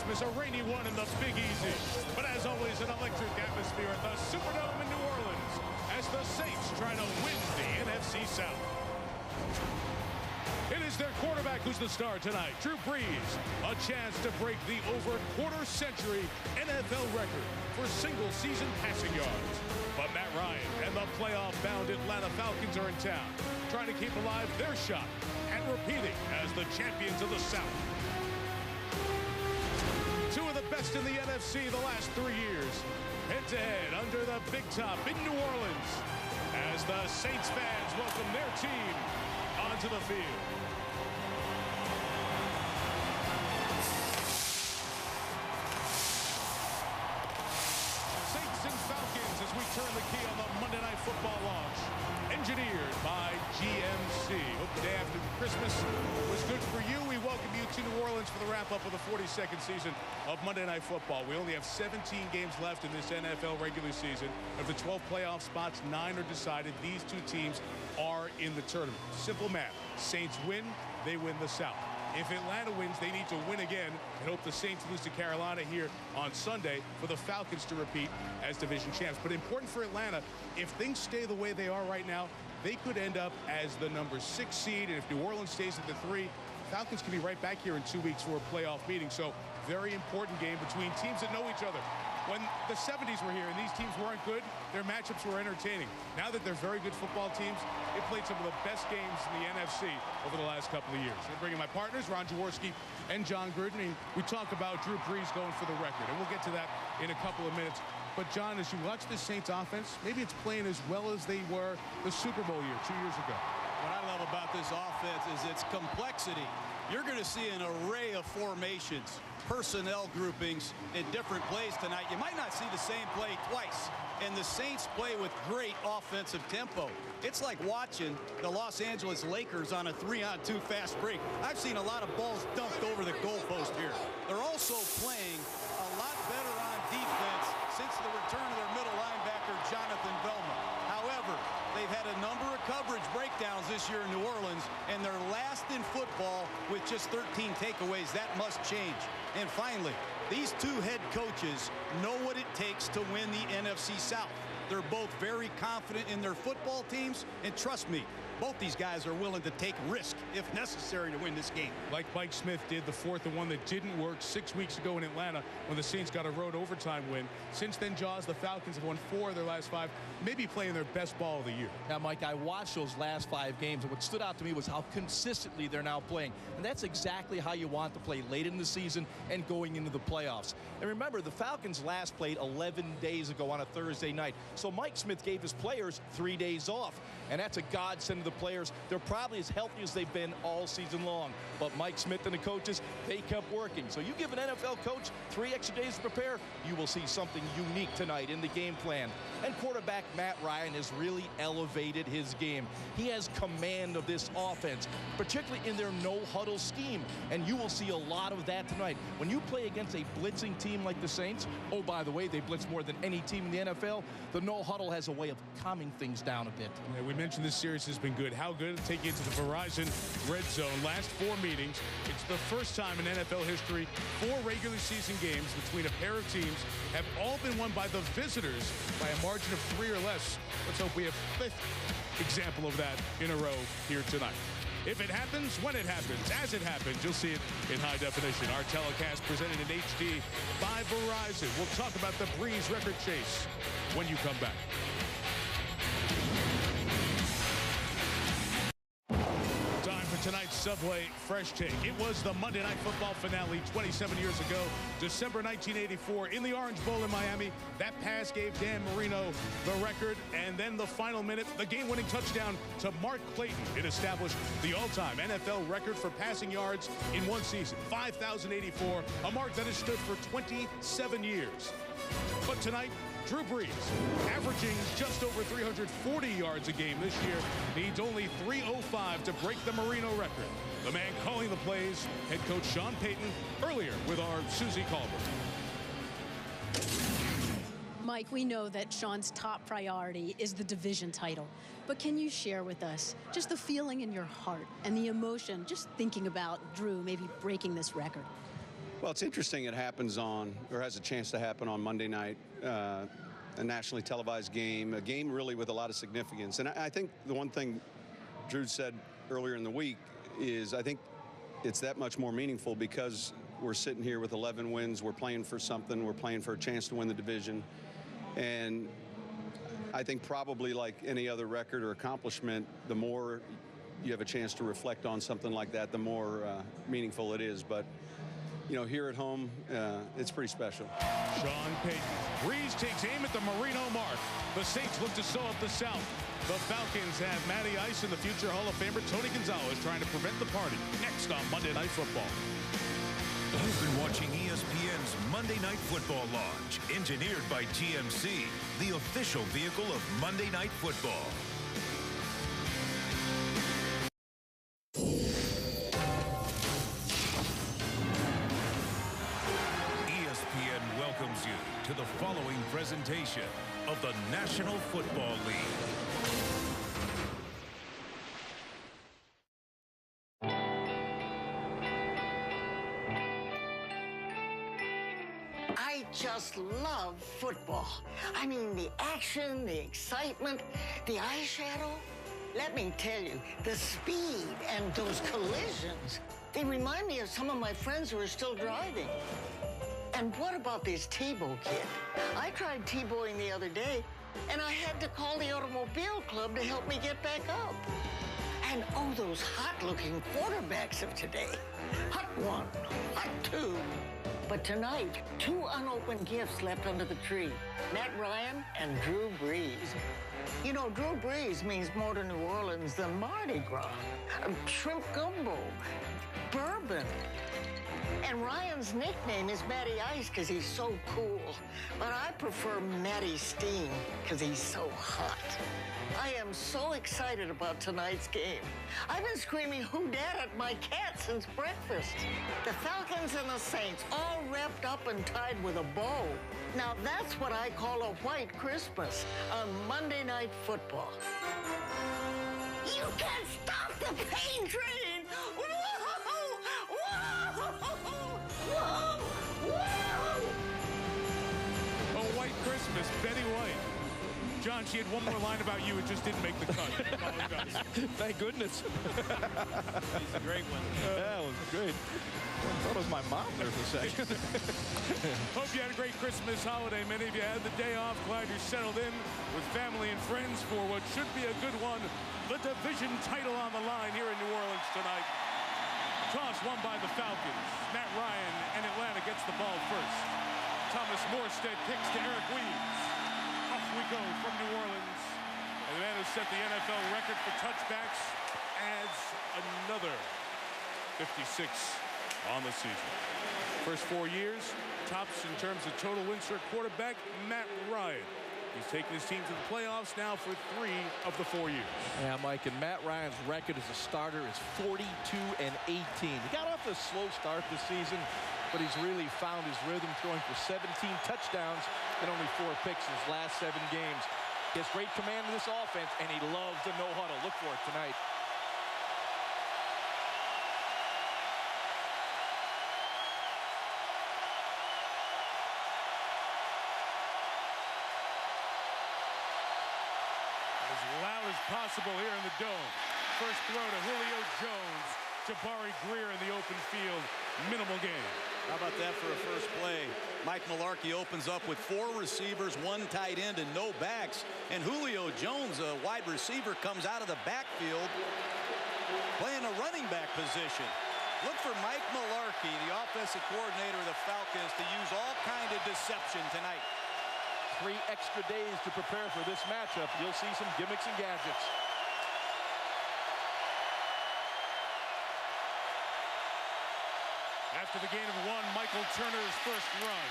Christmas, a rainy one in the Big Easy. But as always, an electric atmosphere at the Superdome in New Orleans as the Saints try to win the NFC South. It is their quarterback who's the star tonight, Drew Brees. A chance to break the over quarter-century NFL record for single-season passing yards. But Matt Ryan and the playoff-bound Atlanta Falcons are in town, trying to keep alive their shot at repeating as the champions of the South. Two of the best in the NFC the last 3 years, head-to-head under the big top in New Orleans as the Saints fans welcome their team onto the field. Saints and Falcons as we turn the key on the Monday Night Football launch. Engineered by GMC. Hope the day after Christmas was good for you. We welcome you to New Orleans for the wrap-up of the 42nd season of Monday Night Football. We only have 17 games left in this NFL regular season. Of the 12 playoff spots, 9 are decided. These two teams are in the tournament. Simple math. Saints win, they win the South. If Atlanta wins, they need to win again and hope the Saints lose to Carolina here on Sunday for the Falcons to repeat as division champs. But important for Atlanta, if things stay the way they are right now, they could end up as the number 6 seed. And if New Orleans stays at the 3, Falcons can be right back here in 2 weeks for a playoff meeting. So very important game between teams that know each other. When the 70s were here and these teams weren't good, their matchups were entertaining. Now that they're very good football teams, they played some of the best games in the NFC over the last couple of years. I'm bringing my partners, Ron Jaworski and John Gruden. And we talk about Drew Brees going for the record, and we'll get to that in a couple of minutes. But, John, as you watch the Saints offense, maybe it's playing as well as they were the Super Bowl year 2 years ago. What I love about this offense is its complexity. You're going to see an array of formations, personnel groupings in different plays tonight. You might not see the same play twice. And the Saints play with great offensive tempo. It's like watching the Los Angeles Lakers on a 3-on-2 fast break. I've seen a lot of balls dumped over the goalpost here. They're also playing a lot better on defense since the return of their middle linebacker, Jonathan Velma. However, they've had a number of coverage breakdowns this year in New Orleans, and they're last in football with just 13 takeaways. That must change. And finally, these two head coaches know what it takes to win the NFC South. They're both very confident in their football teams, and trust me, both these guys are willing to take risk if necessary to win this game. Like Mike Smith did the 4th and 1 that didn't work 6 weeks ago in Atlanta when the Saints got a road overtime win. Since then, Jaws, the Falcons have won 4 of their last 5, maybe playing their best ball of the year. Now, Mike, I watched those last 5 games, and what stood out to me was how consistently they're now playing. And that's exactly how you want to play late in the season and going into the playoffs. And remember, the Falcons last played 11 days ago on a Thursday night. So Mike Smith gave his players 3 days off. And that's a godsend to the players. They're probably as healthy as they've been all season long. But Mike Smith and the coaches, they kept working. So you give an NFL coach 3 extra days to prepare, you will see something unique tonight in the game plan. And quarterback Matt Ryan has really elevated his game. He has command of this offense, particularly in their no-huddle scheme. And you will see a lot of that tonight. When you play against a blitzing team like the Saints, oh, by the way, they blitz more than any team in the NFL, the no-huddle has a way of calming things down a bit. Yeah, we mentioned this series has been good. How good? Take you to the Verizon Red Zone. Last 4 meetings. It's the first time in NFL history 4 regular season games between a pair of teams have all been won by the visitors by a margin of 3 or less. Let's hope we have 5th example of that in a row here tonight. If it happens, when it happens, as it happens, you'll see it in high definition. Our telecast presented in HD by Verizon. We'll talk about the Brees record chase when you come back. Tonight's Subway Fresh Take. It was the Monday Night Football finale 27 years ago, December 1984, in the Orange Bowl in Miami. That pass gave Dan Marino the record, and then the final minute, the game-winning touchdown to Mark Clayton. It established the all-time NFL record for passing yards in one season, 5,084, a mark that has stood for 27 years. But tonight, Drew Brees, averaging just over 340 yards a game this year, needs only 305 to break the Marino record. The man calling the plays, head coach Sean Payton, earlier with our Susie Colbert. Mike, we know that Sean's top priority is the division title. But can you share with us just the feeling in your heart and the emotion just thinking about Drew maybe breaking this record? Well, it's interesting it happens on, or has a chance to happen on Monday night, a nationally televised game, a game really with a lot of significance. And I think the one thing Drew said earlier in the week is I think it's that much more meaningful because we're sitting here with 11 wins. We're playing for something. We're playing for a chance to win the division. And I think probably like any other record or accomplishment, the more you have a chance to reflect on something like that, the more meaningful it is. But, you know, here at home, it's pretty special. Sean Payton. Breeze takes aim at the Marino mark. The Saints look to sew up the South. The Falcons have Matty Ice and the future Hall of Famer Tony Gonzalez trying to prevent the party. Next on Monday Night Football. You've been watching ESPN's Monday Night Football launch, engineered by GMC, the official vehicle of Monday Night Football. ESPN welcomes you to the following presentation of the National Football League. I just love football. I mean, the action, the excitement, the eyeshadow. Let me tell you, the speed and those collisions, they remind me of some of my friends who are still driving. And what about this T-Bow kid? I tried T-Bowing the other day, and I had to call the automobile club to help me get back up. And oh, those hot-looking quarterbacks of today. Hot one, hot two. But tonight, 2 unopened gifts left under the tree. Matt Ryan and Drew Brees. You know, Drew Brees means more to New Orleans than Mardi Gras, shrimp gumbo, bourbon. And Ryan's nickname is Matty Ice because he's so cool. But I prefer Matty Steam because he's so hot. I am so excited about tonight's game. I've been screaming "Who dat" at my cat since breakfast. The Falcons and the Saints all wrapped up and tied with a bow. Now that's what I call a white Christmas on Monday Night Football. You can't stop the pain train! Whoa! Whoa! Whoa! Whoa! A white Christmas, Betty White. John, she had one more line about you. It just didn't make the cut. I apologize. Thank goodness. He's a great one. That was great. I thought it was my mom there for a second. Hope you had a great Christmas holiday. Many of you had the day off. Glad you're settled in with family and friends for what should be a good one. The division title on the line here in New Orleans tonight. Toss won by the Falcons. Matt Ryan and Atlanta gets the ball first. Thomas Morstead kicks to Eric Weeds. Off we go from New Orleans. And the man who set the NFL record for touchbacks adds another 56 on the season. First 4 years, tops in terms of total wins for a quarterback, Matt Ryan. He's taken his team to the playoffs now for 3 of the 4 years. Yeah, Mike, and Matt Ryan's record as a starter is 42-18. He got off to a slow start this season, but he's really found his rhythm, throwing for 17 touchdowns and only 4 picks in his last 7 games. He has great command of this offense, and he loves the no-huddle. Look for it tonight. As loud as possible here in the Dome. First throw to Julio Jones. Jabari Greer in the open field. Minimal gain. How about that for a first play? Mike Mularkey opens up with 4 receivers, 1 tight end, and no backs. And Julio Jones, a wide receiver, comes out of the backfield playing a running back position. Look for Mike Mularkey, the offensive coordinator of the Falcons, to use all kind of deception tonight. 3 extra days to prepare for this matchup. You'll see some gimmicks and gadgets. After the gain of 1, Michael Turner's first run.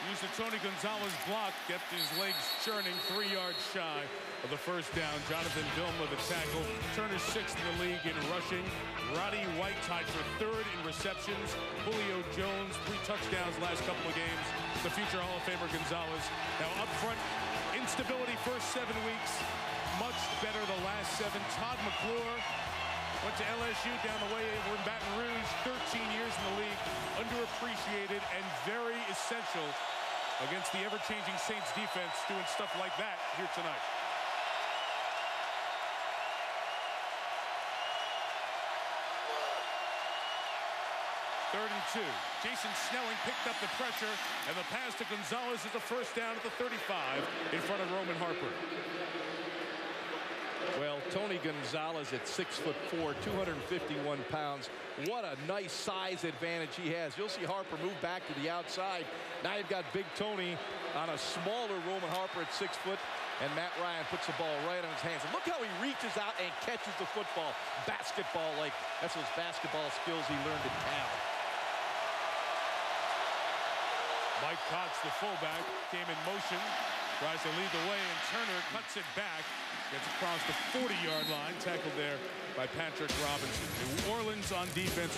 Used the Tony Gonzalez block, kept his legs churning 3 yards shy of the first down. Jonathan Vilma the tackle. Turner's 6th in the league in rushing. Roddy White tied for 3rd in receptions. Julio Jones, 3 touchdowns last couple of games. The future Hall of Famer Gonzalez. Now up front, instability first 7 weeks. Much better the last 7. Todd McClure Went to LSU down the way over in Baton Rouge. 13 years in the league. Underappreciated and very essential against the ever-changing Saints defense, doing stuff like that here tonight. Third and 2. Jason Snelling picked up the pressure, and the pass to Gonzalez is a first down at the 35 in front of Roman Harper. Well, Tony Gonzalez at 6'4", 251 pounds. What a nice size advantage he has. You'll see Harper move back to the outside. Now you've got Big Tony on a smaller Roman Harper at 6 foot, and Matt Ryan puts the ball right on his hands. And look how he reaches out and catches the football. Basketball-like. That's those basketball skills he learned in Cal. Mike Cox, the fullback, came in motion, tries to lead the way, and Turner cuts it back. Gets across the 40-yard line, tackled there by Patrick Robinson. New Orleans on defense.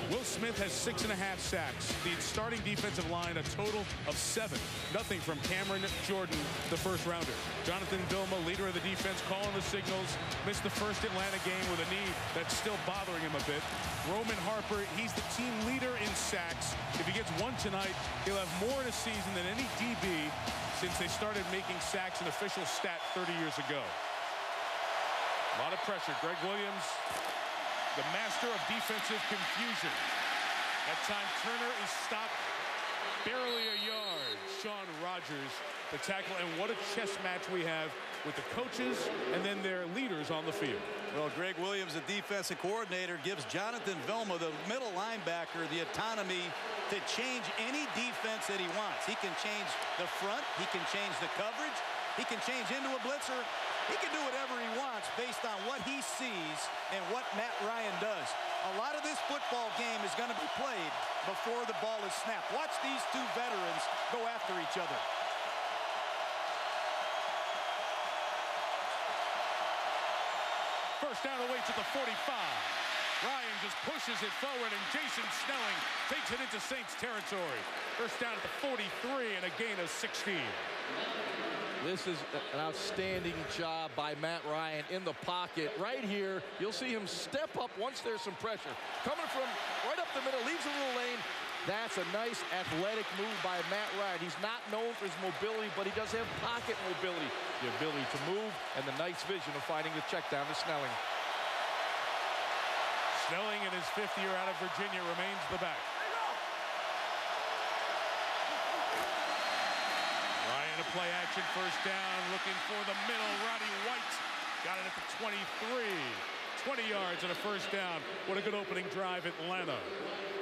Will Smith has 6.5 sacks. The starting defensive line, a total of 7. Nothing from Cameron Jordan, the first-rounder. Jonathan Vilma, leader of the defense, calling the signals. Missed the first Atlanta game with a knee that's still bothering him a bit. Roman Harper, he's the team leader in sacks. If he gets one tonight, he'll have more in a season than any DB since they started making sacks an official stat 30 years ago. A lot of pressure. Greg Williams, the master of defensive confusion. That time Turner is stopped barely a yard. Sean Rogers, the tackle, and what a chess match we have with the coaches and then their leaders on the field. Well, Greg Williams, the defensive coordinator, gives Jonathan Vilma, the middle linebacker, the autonomy to change any defense that he wants. He can change the front. He can change the coverage. He can change into a blitzer. He can do whatever he wants based on what he sees and what Matt Ryan does. A lot of this football game is going to be played before the ball is snapped. Watch these two veterans go after each other. First down away to the 45. Ryan just pushes it forward, and Jason Snelling takes it into Saints territory. First down at the 43 and a gain of 16. This is an outstanding job by Matt Ryan in the pocket. Right here, you'll see him step up once there's some pressure. Coming from right up the middle, leaves a little lane. That's a nice athletic move by Matt Ryan. He's not known for his mobility, but he does have pocket mobility. The ability to move and the nice vision of finding the check down to Snelling. Snelling in his 5th year out of Virginia remains the back. Ryan, a play action first down, looking for the middle. Roddy White got it at the 23. 20 yards and a first down. What a good opening drive, Atlanta.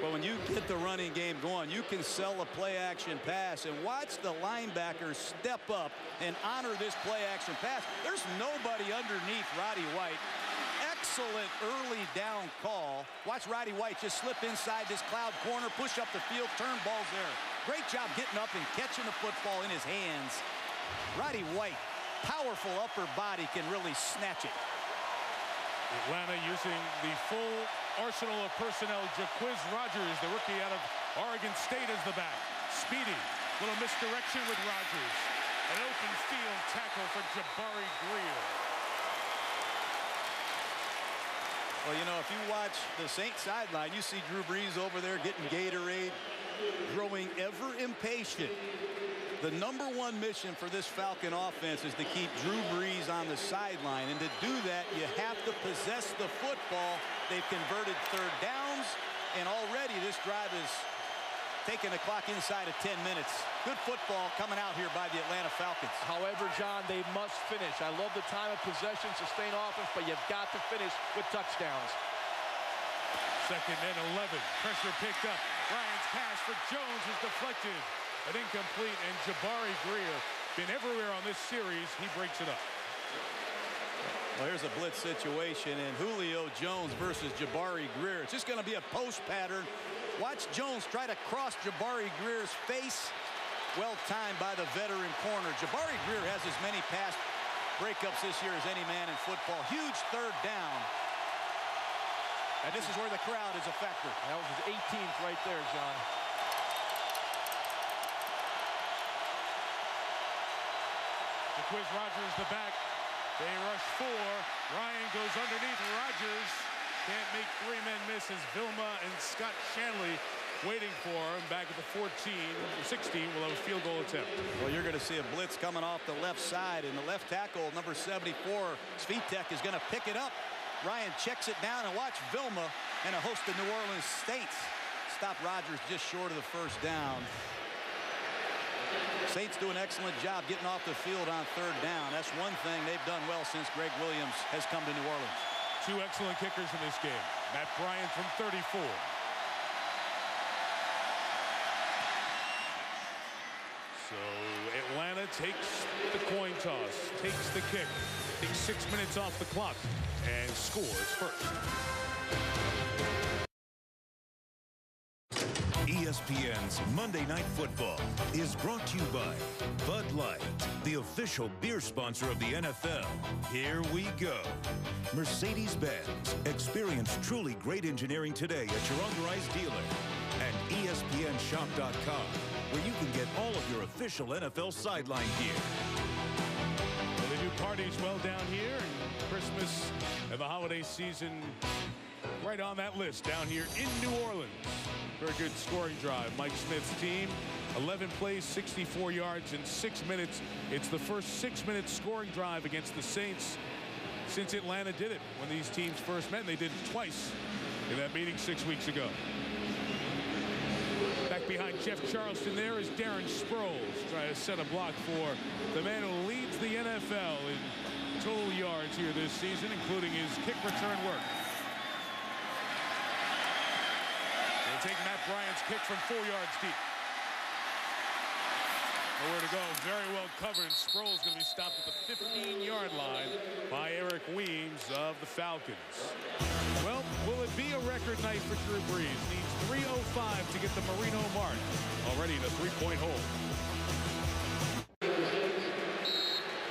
Well, when you get the running game going, you can sell a play-action pass. And watch the linebackers step up and honor this play-action pass. There's nobody underneath Roddy White. Excellent early down call. Watch Roddy White just slip inside this cloud corner, push up the field, turn balls there. Great job getting up and catching the football in his hands. Roddy White, powerful upper body, can really snatch it. Atlanta using the full arsenal of personnel. Jaquiz Rogers, the rookie out of Oregon State, as the back. Speedy, little misdirection with Rogers. An open field tackle for Jabari Greer. Well, you know, if you watch the Saints sideline, you see Drew Brees over there getting Gatorade, growing ever impatient. The #1 mission for this Falcon offense is to keep Drew Brees on the sideline. And to do that, you have to possess the football. They've converted third downs, and already this drive is taking the clock inside of 10 minutes. Good football coming out here by the Atlanta Falcons. However, John, they must finish. I love the time of possession, sustain offense, but you've got to finish with touchdowns. Second and 11. Pressure picked up. Ryan's pass for Jones is deflected. An incomplete, and Jabari Greer, been everywhere on this series. He breaks it up. Well, here's a blitz situation, and Julio Jones versus Jabari Greer. It's just going to be a post pattern. Watch Jones try to cross Jabari Greer's face. Well timed by the veteran corner. Jabari Greer has as many pass breakups this year as any man in football. Huge third down. And this is where the crowd is a factor. That was his 18th right there, John. Jaquiz Rogers the back. They rush 4. Ryan goes underneath Rogers. Can't make three men miss as Vilma and Scott Shanley waiting for him back at the 16 will have a field goal attempt. Well, you're going to see a blitz coming off the left side, and the left tackle, number 74, Svitek, is going to pick it up. Ryan checks it down, and watch Vilma and a host of New Orleans Saints stop Rodgers just short of the first down. Saints do an excellent job getting off the field on third down. That's one thing they've done well since Greg Williams has come to New Orleans. Two excellent kickers in this game. Matt Bryant from 34. So Atlanta takes the coin toss, takes the kick, takes 6 minutes off the clock, and scores first. ESPN's Monday Night Football is brought to you by Bud Light, the official beer sponsor of the NFL. Here we go. Mercedes-Benz. Experience truly great engineering today at your authorized dealer. And ESPNshop.com, where you can get all of your official NFL sideline gear. Well, they do parties well down here, and Christmas and the holiday season right on that list down here in New Orleans. Very good scoring drive. Mike Smith's team, 11 plays, 64 yards in 6 minutes. It's the first 6-minute scoring drive against the Saints since Atlanta did it when these teams first met. And they did it twice in that meeting 6 weeks ago. Back behind Jeff Charleston there is Darren Sproles trying to set a block for the man who leads the NFL in total yards here this season, including his kick return work. They'll take Matt Bryant's kick from 4 yards deep. Nowhere to go. Very well covered. And Sproles going to be stopped at the 15-yard line by Eric Weems of the Falcons. Well, will it be a record night for Drew Brees? Needs 3:05 to get the Marino mark. Already in a 3-point hole.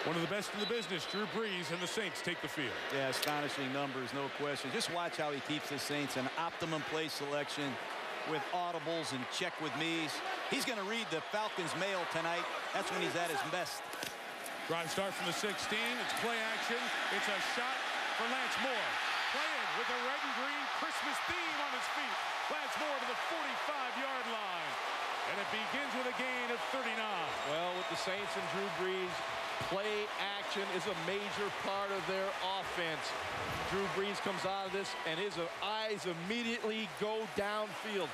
One of the best in the business, Drew Brees, and the Saints take the field. Yeah, astonishing numbers, no question. Just watch how he keeps the Saints in optimum play selection with audibles and check with me's. He's going to read the Falcons' mail tonight. That's when he's at his best. Drive start from the 16. It's play action. It's a shot for Lance Moore. Playing with the red and green Christmas theme on his feet. Lance Moore to the 45-yard line. And it begins with a gain of 39. Well, with the Saints and Drew Brees, play action is a major part of their offense. Drew Brees comes out of this, and his eyes immediately go downfield.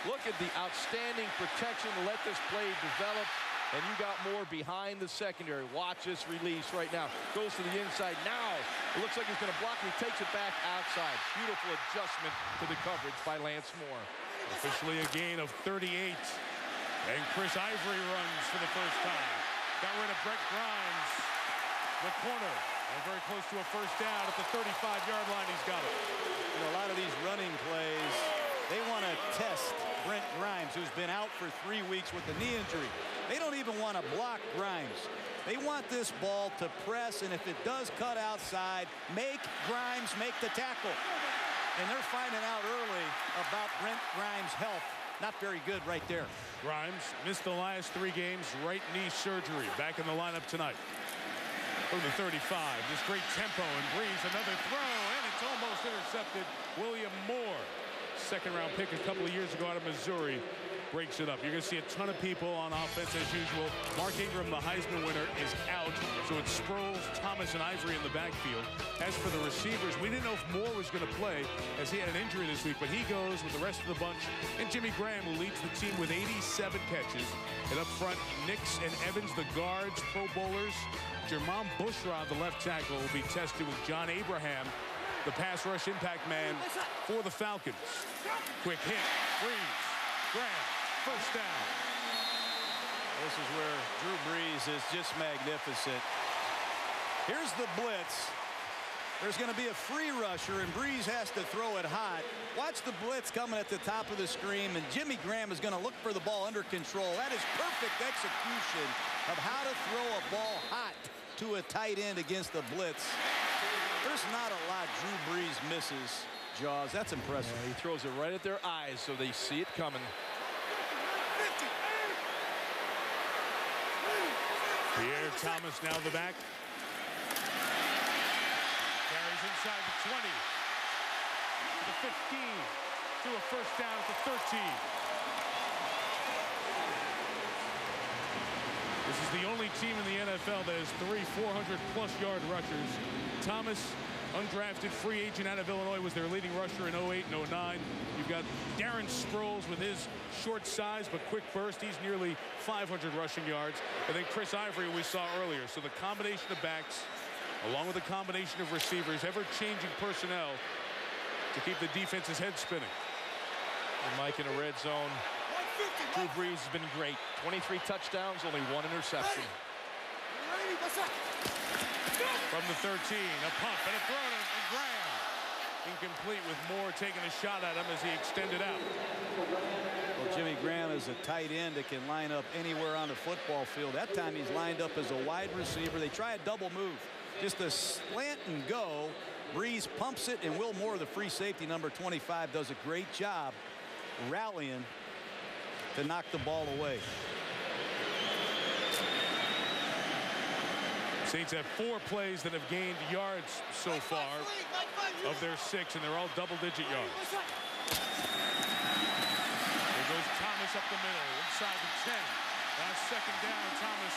Look at the outstanding protection to let this play develop, and you got Moore behind the secondary. Watch this release right now. Goes to the inside. Now, it looks like he's going to block, and he takes it back outside. Beautiful adjustment to the coverage by Lance Moore. Officially a gain of 38. And Chris Ivory runs for the first time. Got rid of Brett Grimes, the corner. And very close to a first down at the 35-yard line. He's got it. You know, a lot of these running plays, they want to test Brent Grimes, who's been out for 3 weeks with a knee injury. They don't even want to block Grimes. They want this ball to press, and if it does cut outside, make Grimes make the tackle. And they're finding out early about Brent Grimes' health. Not very good right there. Grimes missed the last 3 games, right knee surgery. Back in the lineup tonight. From the 35, this great tempo, and Brees another throw, and it's almost intercepted. William Moore, second-round pick a couple of years ago out of Missouri, breaks it up. You're going to see a ton of people on offense as usual. Mark Ingram, the Heisman winner, is out, so it's Sproles, Thomas, and Ivory in the backfield. As for the receivers, we didn't know if Moore was going to play as he had an injury this week, but he goes with the rest of the bunch. And Jimmy Graham, who leads the team with 87 catches. And up front, Nix and Evans, the guards, Pro Bowlers. Jermon Bushrod, the left tackle, will be tested with John Abraham, the pass rush impact man for the Falcons. Quick hit, Brees, Graham, first down. This is where Drew Brees is just magnificent. Here's the blitz. There's going to be a free rusher, and Brees has to throw it hot. Watch the blitz coming at the top of the screen, and Jimmy Graham is going to look for the ball under control. That is perfect execution of how to throw a ball hot to a tight end against the blitz. There's not a lot Drew Brees misses, Jaws. That's impressive. Yeah, he throws it right at their eyes so they see it coming. Pierre Thomas now the back. Carries inside the 20. the 15 to a first down at the 13. This is the only team in the NFL that has 3 400-plus-yard rushers. Thomas, undrafted free agent out of Illinois, was their leading rusher in 08 and 09. You've got Darren Sproles with his short size but quick burst. He's nearly 500 rushing yards. And then Chris Ivory we saw earlier. So the combination of backs, along with the combination of receivers, ever-changing personnel to keep the defense's head spinning. And Mike, in a red zone, Drew Brees has been great. 23 touchdowns, only 1 interception. From the 13, a pump and a throw to Graham. Incomplete, with Moore taking a shot at him as he extended out. Well, Jimmy Graham is a tight end that can line up anywhere on the football field. That time he's lined up as a wide receiver. They try a double move. Just a slant and go. Brees pumps it, and Will Moore, the free safety, number 25, does a great job rallying to knock the ball away. Saints have 4 plays that have gained yards so far of their 6, and they're all double-digit yards. There goes Thomas up the middle, inside the 10. Last second down, Thomas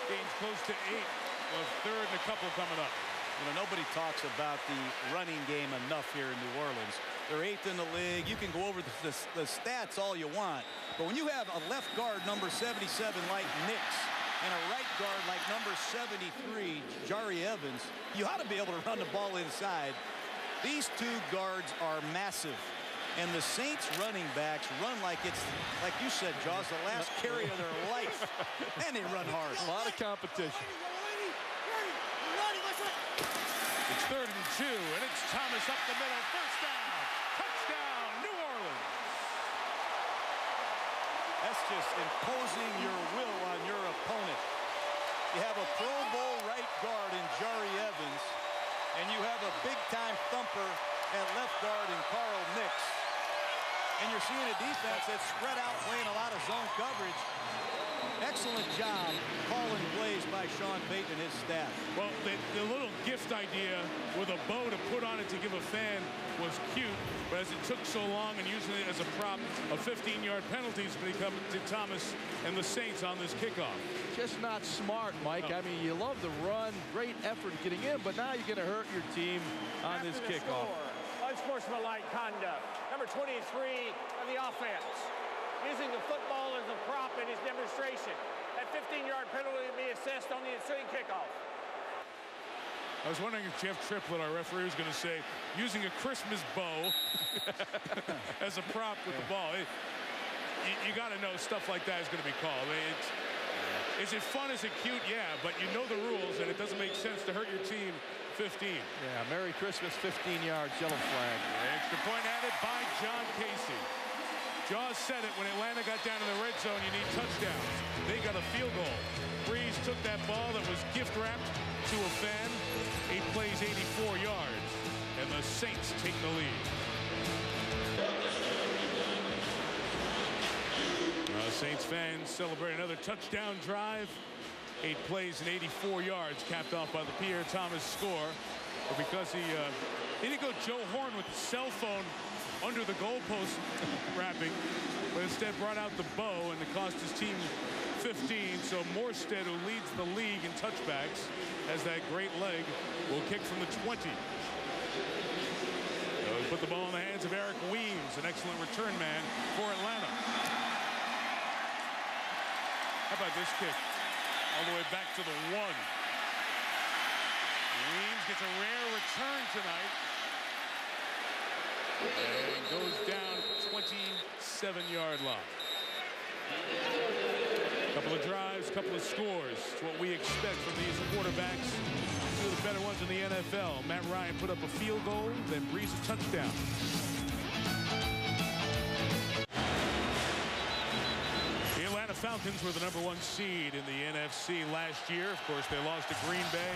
gains close to 8. A third and a couple coming up. You know, nobody talks about the running game enough here in New Orleans. They're 8th in the league. You can go over the stats all you want. But when you have a left guard, number 77, like Nix, and a right guard like number 73, Jari Evans, you ought to be able to run the ball inside. These 2 guards are massive. And the Saints running backs run like it's, like you said, Jaws, the last carry of their life. And they run hard. A lot of competition. It's 3rd and 2, and it's Thomas up the middle. First down. Touchdown, New Orleans. That's just imposing your will on your opponent. You have a Pro Bowl right guard in Jari Evans, and you have a big-time thumper at left guard in Carl Nix. And you're seeing a defense that's spread out, playing a lot of zone coverage. Excellent job calling plays by Sean Payton and his staff. Well, the little gift idea with a bow to put on it to give a fan was cute, but as it took so long and using it as a prop, a 15-yard penalty has become to Thomas and the Saints on this kickoff. Just not smart, Mike. No. I mean, you love the run, great effort getting in, but now you're going to hurt your team on this kickoff. Unsportsmanlike conduct. Number 23 on the offense, using the football as a prop in his demonstration. That 15-yard penalty will be assessed on the ensuing kickoff. I was wondering if Jeff Triplett, our referee, was going to say, using a Christmas bow as a prop with the ball. You got to know stuff like that is going to be called. Is it fun? Is it cute? Yeah, but you know the rules, and it doesn't make sense to hurt your team 15. Yeah, Merry Christmas, 15 yards, yellow flag. Extra point added by John Casey. Jaws said it when Atlanta got down to the red zone, you need touchdowns. They got a field goal. Brees took that ball that was gift-wrapped to a fan. 8 plays, 84 yards, and the Saints take the lead. Saints fans celebrate another touchdown drive. 8 plays and 84 yards, capped off by the Pierre Thomas score. But because he didn't go Joe Horn with the cell phone under the goalpost wrapping, but instead brought out the bow, and it cost his team 15. So Morstead, who leads the league in touchbacks, has that great leg, will kick from the 20. So he put the ball in the hands of Eric Weems, an excellent return man for Atlanta. How about this kick? All the way back to the 1. Weems gets a rare return tonight. And goes down 27-yard line. Couple of drives, couple of scores. It's what we expect from these quarterbacks. Two of the better ones in the NFL. Matt Ryan put up a field goal, then Brees a touchdown. The Atlanta Falcons were the #1 seed in the NFC last year. Of course, they lost to Green Bay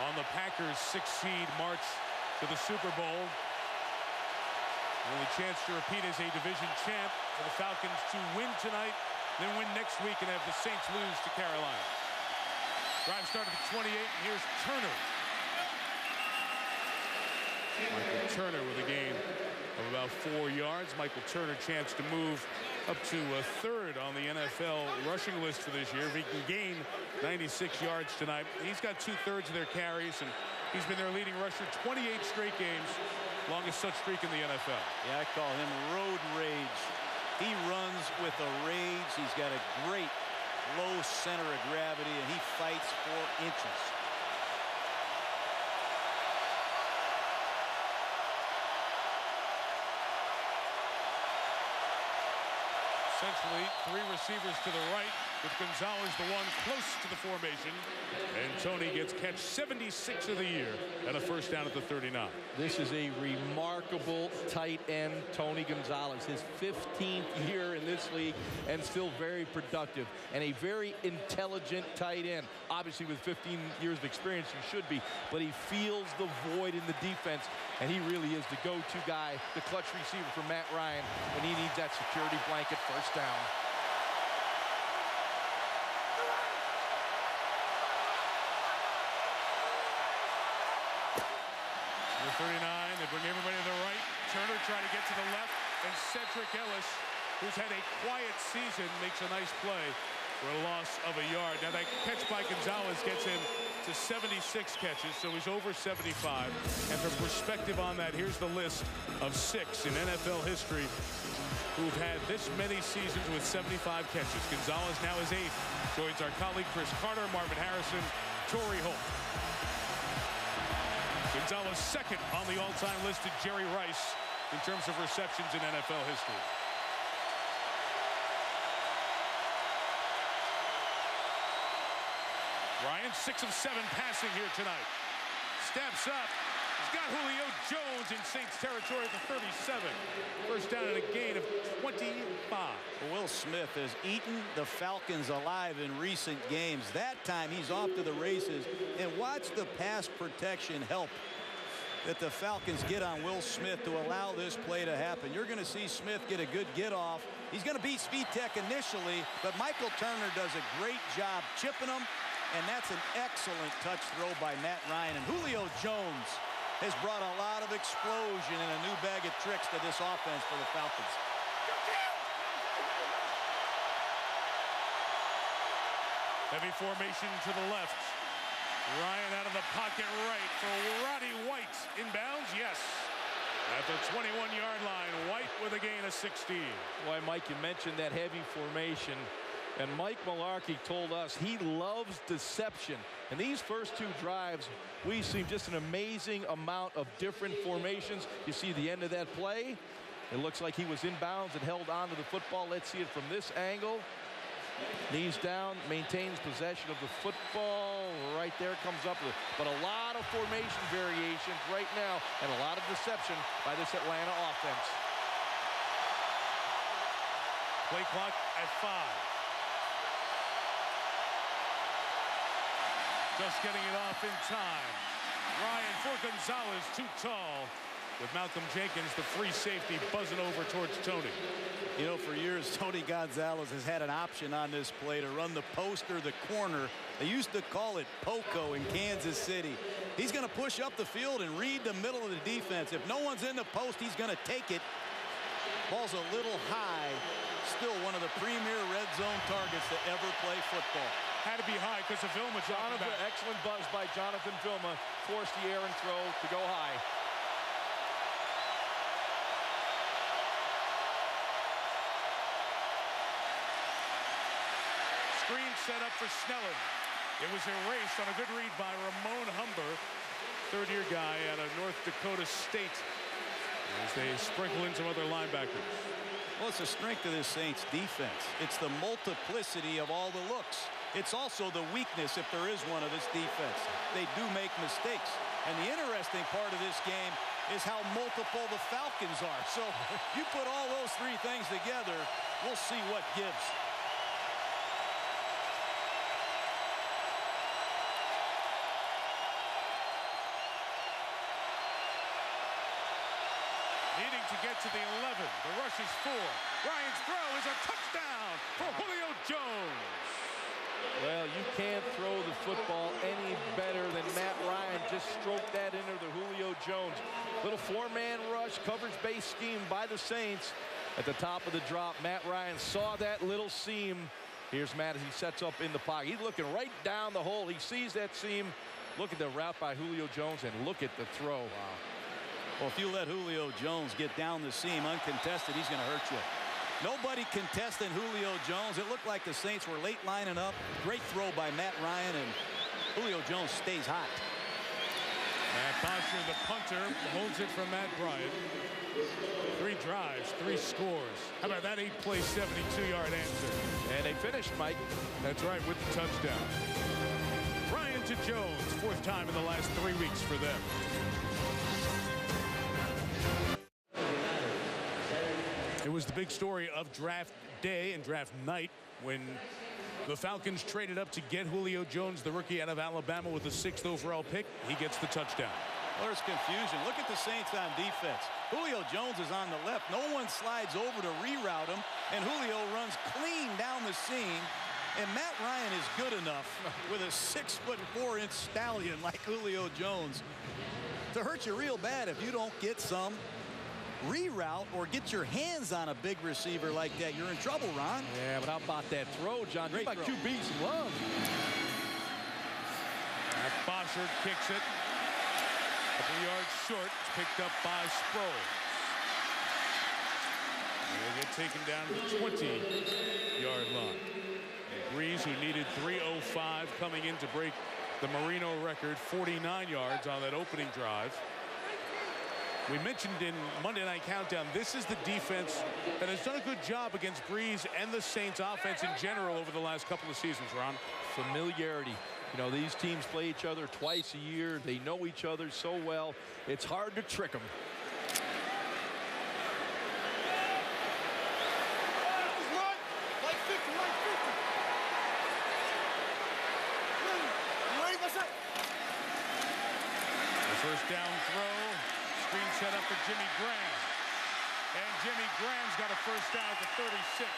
on the Packers' 6th seed march to the Super Bowl. Only chance to repeat as a division champ for the Falcons to win tonight, then win next week and have the Saints lose to Carolina. Drive started at 28, and here's Turner. Michael Turner with a gain of about 4 yards. Michael Turner chance to move up to a third on the NFL rushing list for this year. If he can gain 96 yards tonight, he's got 2/3 of their carries, and he's been their leading rusher 28 straight games, longest such streak in the NFL. Yeah, I call him road rage. He runs with a rage. He's got a great low center of gravity, and he fights 4 inches. Essentially 3 receivers to the right, with Gonzalez the one close to the formation. And Tony gets catch 76 of the year and a first down at the 39. This is a remarkable tight end, Tony Gonzalez. His 15th year in this league and still very productive. And a very intelligent tight end. Obviously with 15 years of experience, he should be. But he feels the void in the defense. And he really is the go-to guy, the clutch receiver for Matt Ryan when he needs that security blanket first down. The 39, they bring everybody to the right. Turner trying to get to the left, and Cedric Ellis, who's had a quiet season, makes a nice play for a loss of a yard. Now that catch by Gonzalez gets him to 76 catches, so he's over 75. And for perspective on that, here's the list of 6 in NFL history who've had this many seasons with 75 catches. Gonzalez now is 8th. Joins our colleague Chris Carter, Marvin Harrison, Torrey Holt. Gonzalez 2nd on the all-time list to Jerry Rice in terms of receptions in NFL history. Ryan 6 of 7 passing here tonight. Steps up. He's got Julio Jones in Saints territory at the 37. First down and a gain of 25. Will Smith has eaten the Falcons alive in recent games. That time he's off to the races. And watch the pass protection help that the Falcons get on Will Smith to allow this play to happen. You're going to see Smith get a good get off. He's going to beat Speed Tech initially, but Michael Turner does a great job chipping him. And that's an excellent touch throw by Matt Ryan. And Julio Jones has brought a lot of explosion and a new bag of tricks to this offense for the Falcons. Heavy formation to the left. Ryan out of the pocket right for Roddy White. Inbounds, yes. At the 21-yard line, White with a gain of 16. Boy, Mike, you mentioned that heavy formation. And Mike Mularkey told us he loves deception. In these first 2 drives, we've seen just an amazing amount of different formations. You see the end of that play. It looks like he was inbounds and held on to the football. Let's see it from this angle. Knees down, maintains possession of the football. Right there comes up with it. But a lot of formation variations right now and a lot of deception by this Atlanta offense. Play clock at 5. Just getting it off in time. Ryan for Gonzalez, too tall. With Malcolm Jenkins, the free safety, buzzing over towards Tony. You know, for years, Tony Gonzalez has had an option on this play to run the post or the corner. They used to call it Poco in Kansas City. He's going to push up the field and read the middle of the defense. If no one's in the post, he's going to take it. Ball's a little high. Still one of the premier red zone targets to ever play football. Had to be high because of Vilma. Excellent buzz by Jonathan Vilma. Forced the errant throw to go high. Screen set up for Snelling. It was erased on a good read by Ramon Humber, 3rd-year guy out of North Dakota State, as they sprinkle in some other linebackers. Well, it's the strength of this Saints defense. It's the multiplicity of all the looks. It's also the weakness, if there is one, of this defense. They do make mistakes. And the interesting part of this game is how multiple the Falcons are. So you put all those 3 things together, we'll see what gives. Needing to get to the 11. The rush is 4. Ryan's throw is a touchdown for Julio Jones. Well, you can't throw the football any better than Matt Ryan. Just stroked that into the Julio Jones. Little four-man rush, coverage-based scheme by the Saints. At the top of the drop, Matt Ryan saw that little seam. Here's Matt as he sets up in the pocket. He's looking right down the hole. He sees that seam. Look at the route by Julio Jones, and look at the throw. Wow. Well, if you let Julio Jones get down the seam uncontested, he's going to hurt you. Nobody contesting Julio Jones. It looked like the Saints were late lining up. Great throw by Matt Ryan, and Julio Jones stays hot. Matt Bosher, the punter, holds it from Matt Bryant. 3 drives, 3 scores. How about that 8-play, 72-yard answer? And they finished, Mike. That's right, with the touchdown. Bryant to Jones, 4th time in the last 3 weeks for them. It was the big story of draft day and draft night when the Falcons traded up to get Julio Jones, the rookie out of Alabama, with the 6th overall pick. He gets the touchdown. Well, there's confusion. Look at the Saints on defense. Julio Jones is on the left. No one slides over to reroute him, and Julio runs clean down the seam. And Matt Ryan is good enough with a 6'4" stallion like Julio Jones to hurt you real bad if you don't get some reroute or get your hands on a big receiver like that. You're in trouble, Ron. Yeah, but how about that throw, John? Great throw. QB's love. Bosher kicks it. A couple yards short. It's picked up by Sproles. They get taken down to the 20-yard line. And Breeze, who needed 3:05 coming in to break the Marino record, 49 yards on that opening drive. We mentioned in Monday Night Countdown, this is the defense that has done a good job against Breeze and the Saints offense in general over the last couple of seasons, Ron. Familiarity. You know, these teams play each other twice a year. They know each other so well. It's hard to trick them. The first down throw. Screen set up for Jimmy Graham. And Jimmy Graham's got a first down at the 36.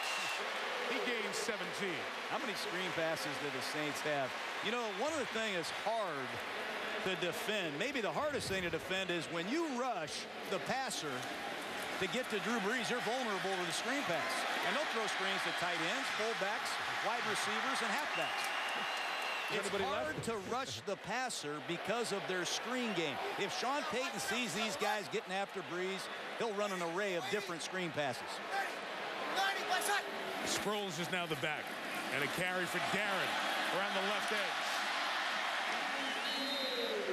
He gains 17. How many screen passes do the Saints have? You know, one of the things that's hard to defend, maybe the hardest thing to defend, is when you rush the passer to get to Drew Brees, you're vulnerable to the screen pass. And they'll throw screens to tight ends, fullbacks, wide receivers, and halfbacks. It's hard to rush the passer because of their screen game. If Sean Payton sees these guys getting after Breeze, he'll run an array of different screen passes. Sproles is now the back. And a carry for Darren around the left edge.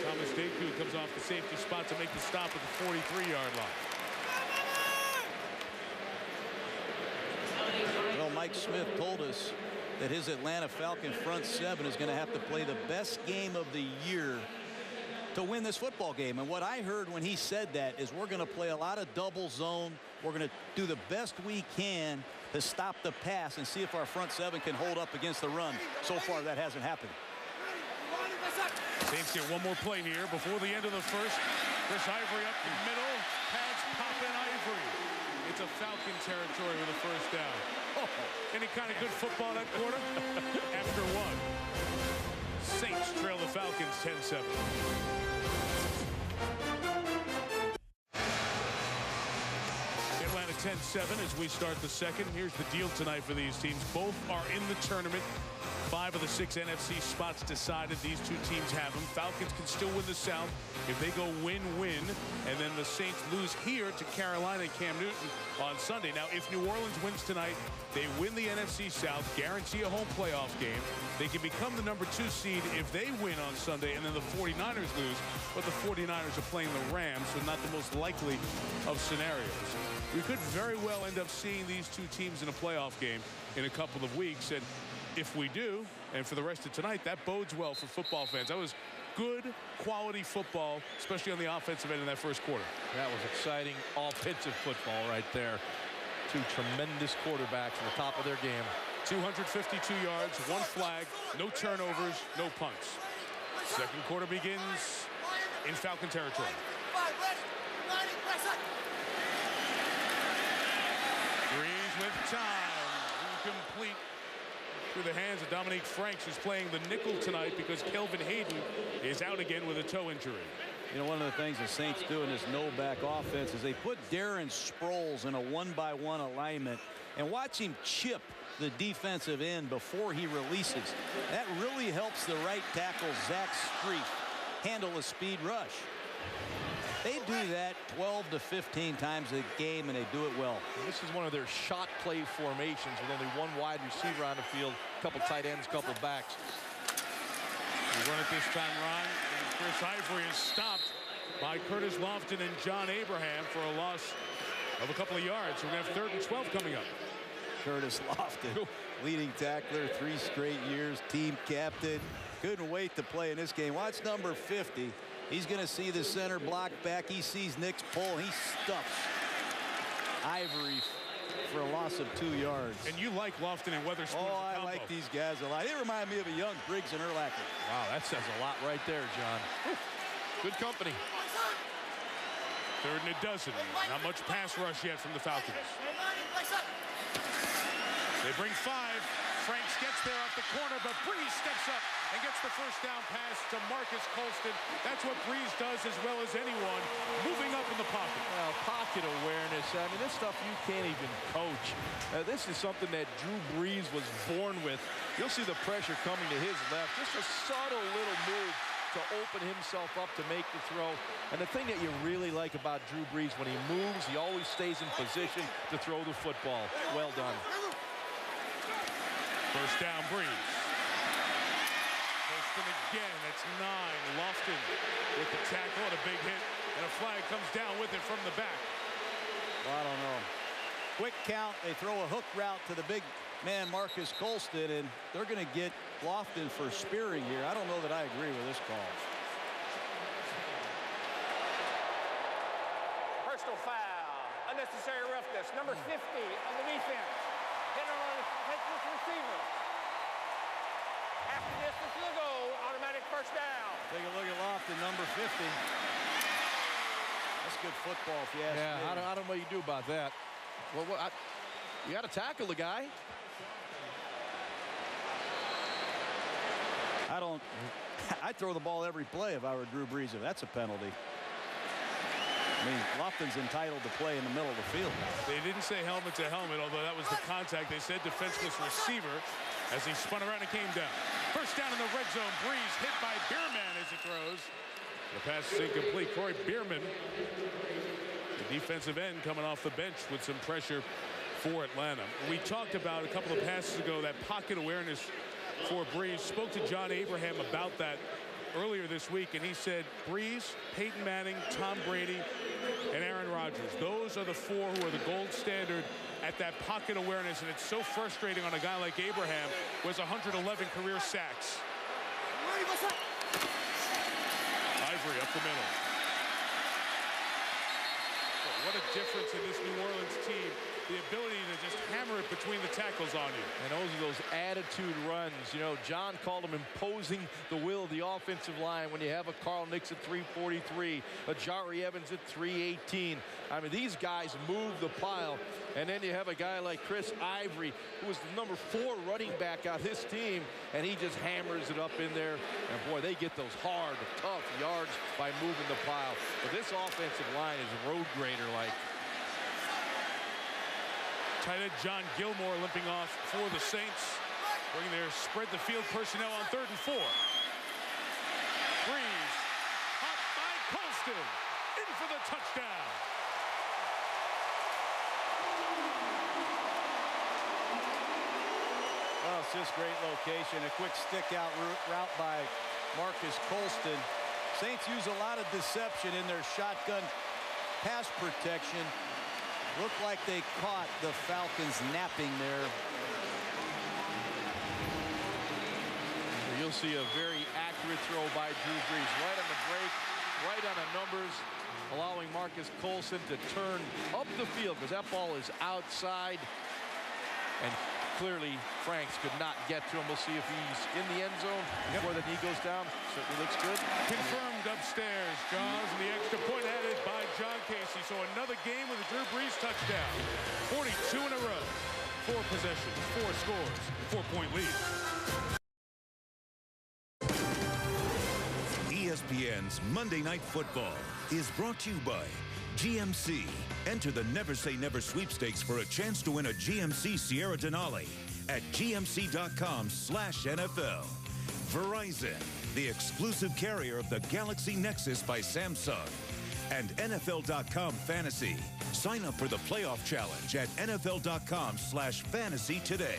Thomas Deku comes off the safety spot to make the stop at the 43-yard line. Well, Mike Smith told us that his Atlanta Falcon front seven is going to have to play the best game of the year to win this football game. And what I heard when he said that is we're going to play a lot of double zone. We're going to do the best we can to stop the pass and see if our front seven can hold up against the run. So far, that hasn't happened. Saints get one more play here before the end of the first. Chris Ivory up the middle. Pads pop in Ivory. It's a Falcon territory with a first down. Oh, any kind of good football that quarter? After one. Saints trail the Falcons 10-7. Atlanta 10-7 as we start the second. Here's the deal tonight for these teams. Both are in the tournament. 5 of the 6 NFC spots decided. These two teams have them. Falcons can still win the South if they go win-win, and then the Saints lose here to Carolina and Cam Newton on Sunday. Now, if New Orleans wins tonight, they win the NFC South, guarantee a home playoff game. They can become the number 2 seed if they win on Sunday, and then the 49ers lose. But the 49ers are playing the Rams, so not the most likely of scenarios. We could very well end up seeing these two teams in a playoff game in a couple of weeks, and if we do, and for the rest of tonight, that bodes well for football fans. That was good, quality football, especially on the offensive end in that first quarter. That was exciting offensive football right there. Two tremendous quarterbacks at the top of their game. 252 yards, 1 flag, no turnovers, no punts. Second quarter begins in Falcon territory. Breeze with time. Incomplete through the hands of Dominique Franks, who's playing the nickel tonight because Kelvin Hayden is out again with a toe injury. You know, one of the things the Saints do in this no-back offense is they put Darren Sproles in a one-by-one alignment and watch him chip the defensive end before he releases. That really helps the right tackle, Zach Strief, handle a speed rush. They do that 12 to 15 times a game, and they do it well. This is one of their shot play formations with only one wide receiver on the field, a couple tight ends, a couple backs. We run it this time, Ron. And Chris Ivory is stopped by Curtis Lofton and John Abraham for a loss of a couple of yards. We're going to have 3rd and 12 coming up. Curtis Lofton, leading tackler, 3 straight years, team captain. Couldn't wait to play in this game. Watch number 50. He's going to see the center block back. He sees Nick's pull. He stuffs Ivory for a loss of 2 yards. And you like Lofton and Weatherspoon. Oh, I like these guys a lot. They remind me of a young Briggs and Urlacher. Wow, that says a lot right there, John. Whew. Good company. 3rd and a dozen. Not much pass rush yet from the Falcons. They bring 5. Franks gets there off the corner, but Breeze steps up and gets the first down pass to Marcus Colston. That's what Breeze does as well as anyone, moving up in the pocket. Well, pocket awareness. I mean, this stuff you can't even coach. This is something that Drew Brees was born with. You'll see the pressure coming to his left. Just a subtle little move to open himself up to make the throw. And the thing that you really like about Drew Brees, when he moves, he always stays in position to throw the football. Well done. First down, Breeze. Colston again. That's 9. Lofton with the tackle and a big hit. And a flag comes down with it from the back. Well, I don't know. Quick count. They throw a hook route to the big man, Marcus Colston, and they're going to get Lofton for spearing here. I don't know that I agree with this call. Personal foul. Unnecessary roughness. Number 50 on the defense. Hit on a helpless receiver. Half the distance to the goal. Automatic first down. Take a look at Lofton, number 50. That's good football, if you ask me. I don't know what you do about that. Well, you got to tackle the guy. I'd throw the ball every play if I were Drew Brees. If that's a penalty. I mean, Lofton's entitled to play in the middle of the field. They didn't say helmet to helmet, although that was the contact. They said defenseless receiver as he spun around and came down. First down in the red zone. Breeze hit by Bierman as it throws. The pass is incomplete. Corey Bierman, the defensive end, coming off the bench with some pressure for Atlanta. We talked about a couple of passes ago that pocket awareness for Breeze. Spoke to John Abraham about that earlier this week, and he said Breeze, Peyton Manning, Tom Brady, and Aaron Rodgers. Those are the 4 who are the gold standard at that pocket awareness, and it's so frustrating on a guy like Abraham, who has 111 career sacks. Ivory up the middle. What a difference in this New Orleans team. The ability to just hammer it between the tackles on you. And those are those attitude runs. You know, John called them imposing the will of the offensive line when you have a Carl Nix at 343, a Jari Evans at 318. I mean, these guys move the pile. And then you have a guy like Chris Ivory, who is the number 4 running back on this team, and he just hammers it up in there. And boy, they get those hard, tough yards by moving the pile. But this offensive line is road grader-like. Tight end John Gilmore limping off for the Saints. Bringing their spread the field personnel on 3rd and 4. Breeze, up by Colston, in for the touchdown. Oh, it's just great location. A quick stick out route by Marcus Colston. Saints use a lot of deception in their shotgun pass protection. Looked like they caught the Falcons napping there. You'll see a very accurate throw by Drew Brees. Right on the break, right on the numbers, allowing Marcus Colston to turn up the field because that ball is outside. And clearly, Franks could not get to him. We'll see if he's in the end zone before the knee goes down. Certainly looks good. Confirmed upstairs. Jaws and the extra point added by John Casey. So another game with a Drew Brees touchdown. 42 in a row. 4 possessions, 4 scores, 4-point lead. ESPN's Monday Night Football is brought to you by GMC. Enter the Never Say Never sweepstakes for a chance to win a GMC Sierra Denali at gmc.com/NFL. Verizon, the exclusive carrier of the Galaxy Nexus by Samsung. And NFL.com Fantasy. Sign up for the playoff challenge at NFL.com/fantasy today.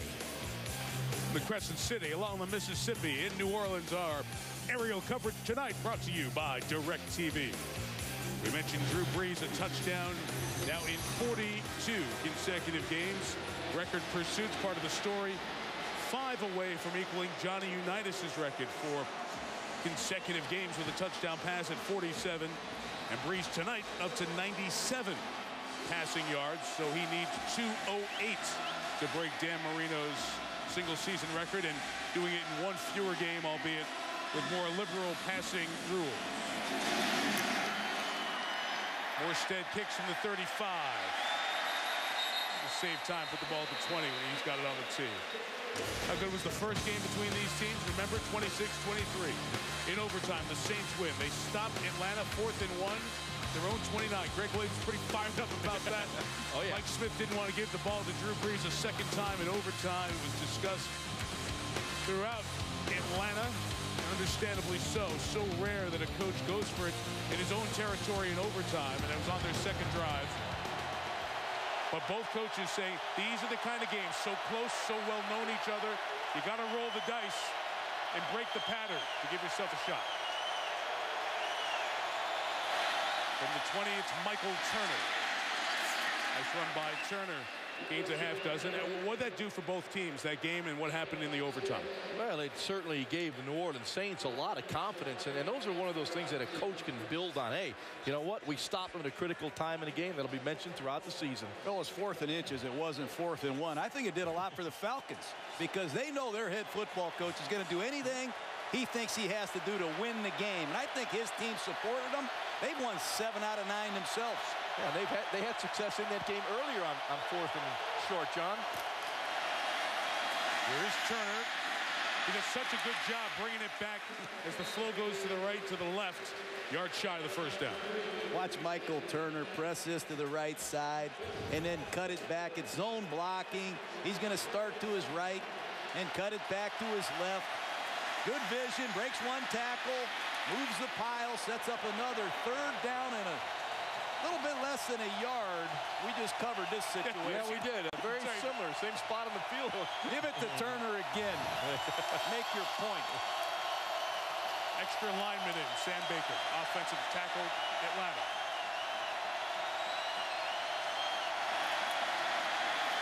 The Crescent City along the Mississippi in New Orleans, our aerial coverage tonight brought to you by DirecTV. We mentioned Drew Brees, a touchdown now in 42 consecutive games. Record pursuits, part of the story. 5 away from equaling Johnny Unitas' record for consecutive games with a touchdown pass at 47. And Brees tonight up to 97 passing yards, so he needs 208 to break Dan Marino's single-season record, and doing it in 1 fewer game, albeit with more liberal passing rule. Morstead kicks from the 35. To save time, put the ball at the 20 when he's got it on the tee. How good was the first game between these teams? Remember, 26-23. In overtime, the Saints win. They stopped Atlanta 4th and 1. Their own 29. Greg Williams pretty fired up about that. Oh, yeah. Mike Smith didn't want to give the ball to Drew Brees a second time in overtime. It was discussed throughout Atlanta. Understandably so. So rare that a coach goes for it in his own territory in overtime, and it was on their second drive. But both coaches say these are the kind of games, so close, so well known each other. You got to roll the dice and break the pattern to give yourself a shot. From the 20, it's Michael Turner. Nice run by Turner. Gains a half dozen. What did that do for both teams, that game, and what happened in the overtime? Well, it certainly gave the New Orleans Saints a lot of confidence, and those are one of those things that a coach can build on. Hey, you know what? We stopped them at a critical time in the game. That'll be mentioned throughout the season. Well, it's 4th and inches. It wasn't 4th and 1. I think it did a lot for the Falcons because they know their head football coach is going to do anything he thinks he has to do to win the game. And I think his team supported him. They've won 7 out of 9 themselves. Yeah, they had success in that game earlier on 4th and short, John. Here's Turner. He does such a good job bringing it back as the flow goes to the right, to the left. Yard shy of the first down. Watch Michael Turner press this to the right side and then cut it back. It's zone blocking. He's going to start to his right and cut it back to his left. Good vision, breaks 1 tackle, moves the pile, sets up another 3rd down and a little bit less than a yard. We just covered this situation. Yeah, we did. Very similar. Same spot on the field. Give it to Turner again. Make your point. Extra lineman in. Sam Baker. Offensive tackle, Atlanta.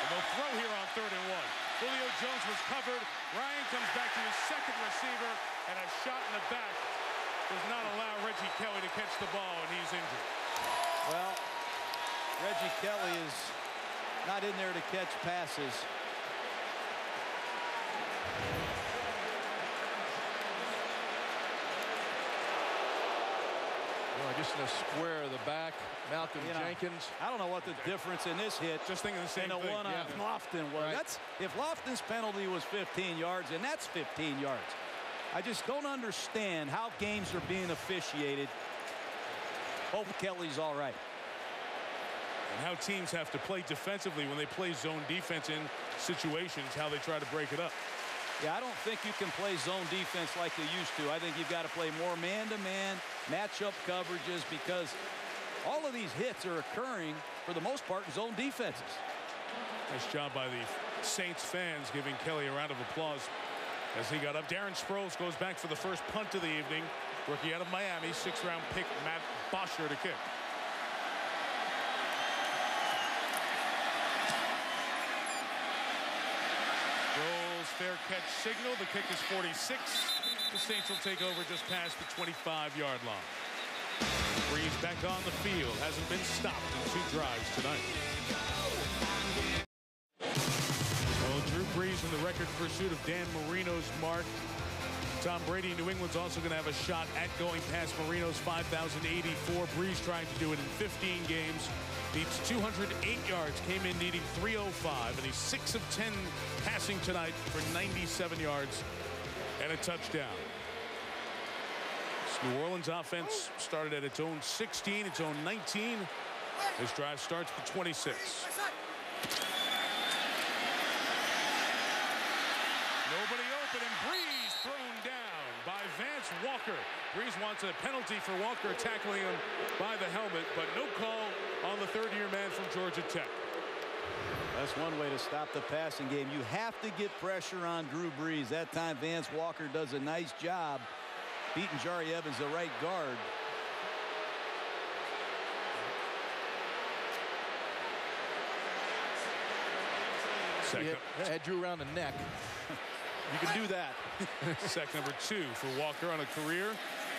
And they'll throw here on 3rd and 1. Julio Jones was covered. Ryan comes back to his second receiver, and a shot in the back does not allow Reggie Kelly to catch the ball, and he's injured. Well, Reggie Kelly is not in there to catch passes. Well, just in the square of the back, Malcolm Jenkins. I don't know what the difference in this hit. Just thinking the same and the thing. one on Lofton was. Right. That's if Lofton's penalty was 15 yards, and that's 15 yards. I just don't understand how games are being officiated. Hope Kelly's all right. And how teams have to play defensively when they play zone defense in situations, how they try to break it up. Yeah, I don't think you can play zone defense like they used to. I think you've got to play more man-to-man, matchup coverages, because all of these hits are occurring, for the most part, in zone defenses. Nice job by the Saints fans giving Kelly a round of applause as he got up. Darren Sproles goes back for the first punt of the evening. Rookie out of Miami, 6th-round pick, Matt Bosher to kick. Rolls fair catch signal. The kick is 46. The Saints will take over just past the 25-yard line. Brees back on the field. Hasn't been stopped in 2 drives tonight. Well, Drew Brees in the record pursuit of Dan Marino's mark. Tom Brady, New England's also going to have a shot at going past Marino's 5,084. Breeze trying to do it in 15 games. Needs 208 yards. Came in needing 305. And he's 6 of 10 passing tonight for 97 yards and a touchdown. This New Orleans offense started at its own 16, its own 19. This drive starts for 26. Nobody open, and Breeze thrown down by Vance Walker. Breeze wants a penalty for Walker tackling him by the helmet, but no call on the third-year man from Georgia Tech. That's one way to stop the passing game. You have to get pressure on Drew Brees. That time Vance Walker does a nice job beating Jari Evans, the right guard. Second. Had Drew around the neck. You can do that. Sack number 2 for Walker on a career.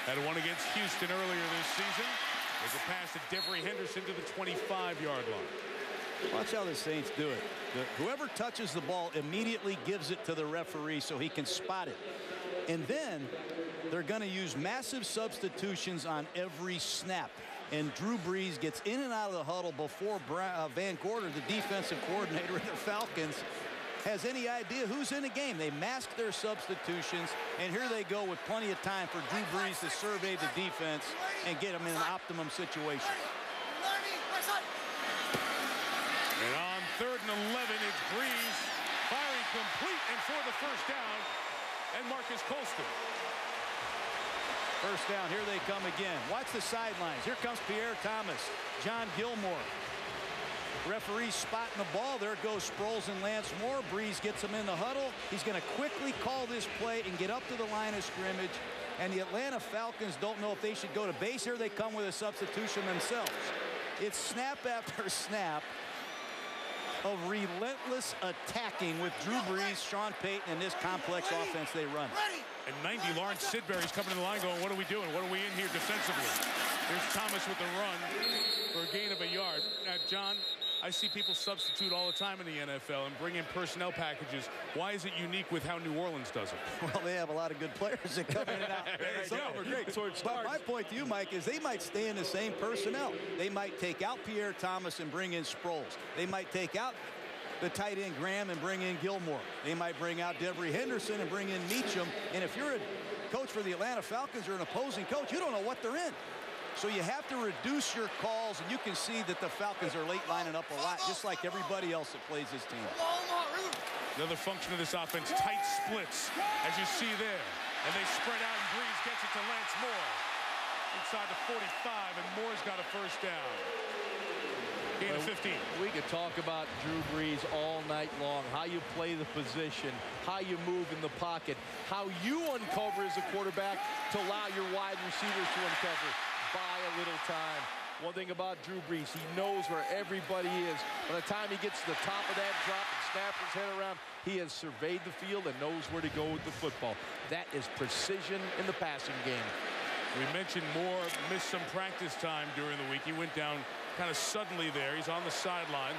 Had one against Houston earlier this season. There's a pass to Devery Henderson to the 25-yard line. Watch how the Saints do it. Whoever touches the ball immediately gives it to the referee so he can spot it. And then they're going to use massive substitutions on every snap. And Drew Brees gets in and out of the huddle before Van Gorder, the defensive coordinator of the Falcons, has any idea who's in the game. They mask their substitutions, and here they go with plenty of time for Drew Brees to survey the defense and get them in an optimum situation. And on 3rd and 11, it's Brees firing complete and for the first down, and Marcus Colston. First down, here they come again. Watch the sidelines. Here comes Pierre Thomas, John Gilmore. Referee spotting the ball. There goes Sproles and Lance Moore. Brees gets him in the huddle. He's going to quickly call this play and get up to the line of scrimmage. And the Atlanta Falcons don't know if they should go to base. Here they come with a substitution themselves. It's snap after snap of relentless attacking with Drew Brees, Sean Payton, and this complex offense they run. And 90, Lawrence Sidbury's coming to the line going, what are we doing? What are we in here defensively? Here's Thomas with the run for a gain of a yard. Now, John, I see people substitute all the time in the NFL and bring in personnel packages. Why is it unique with how New Orleans does it? Well, they have a lot of good players that come in and out. Some of them are great. But my point to you, Mike, is they might stay in the same personnel. They might take out Pierre Thomas and bring in Sproles. They might take out the tight end Graham and bring in Gilmore. They might bring out Devery Henderson and bring in Meacham. And if you're a coach for the Atlanta Falcons or an opposing coach, you don't know what they're in. So you have to reduce your calls, and you can see that the Falcons are late lining up a lot, just like everybody else that plays this team. Another function of this offense, tight splits, as you see there. And they spread out, and Brees gets it to Lance Moore. Inside the 45, and Moore's got a first down. Gain of 15. We could talk about Drew Brees all night long, how you play the position, how you move in the pocket, how you uncover as a quarterback to allow your wide receivers to uncover. By a little time. One thing about Drew Brees, he knows where everybody is. By the time he gets to the top of that drop and snaps his head around, he has surveyed the field and knows where to go with the football. That is precision in the passing game. We mentioned Moore missed some practice time during the week. He went down kind of suddenly there. He's on the sideline.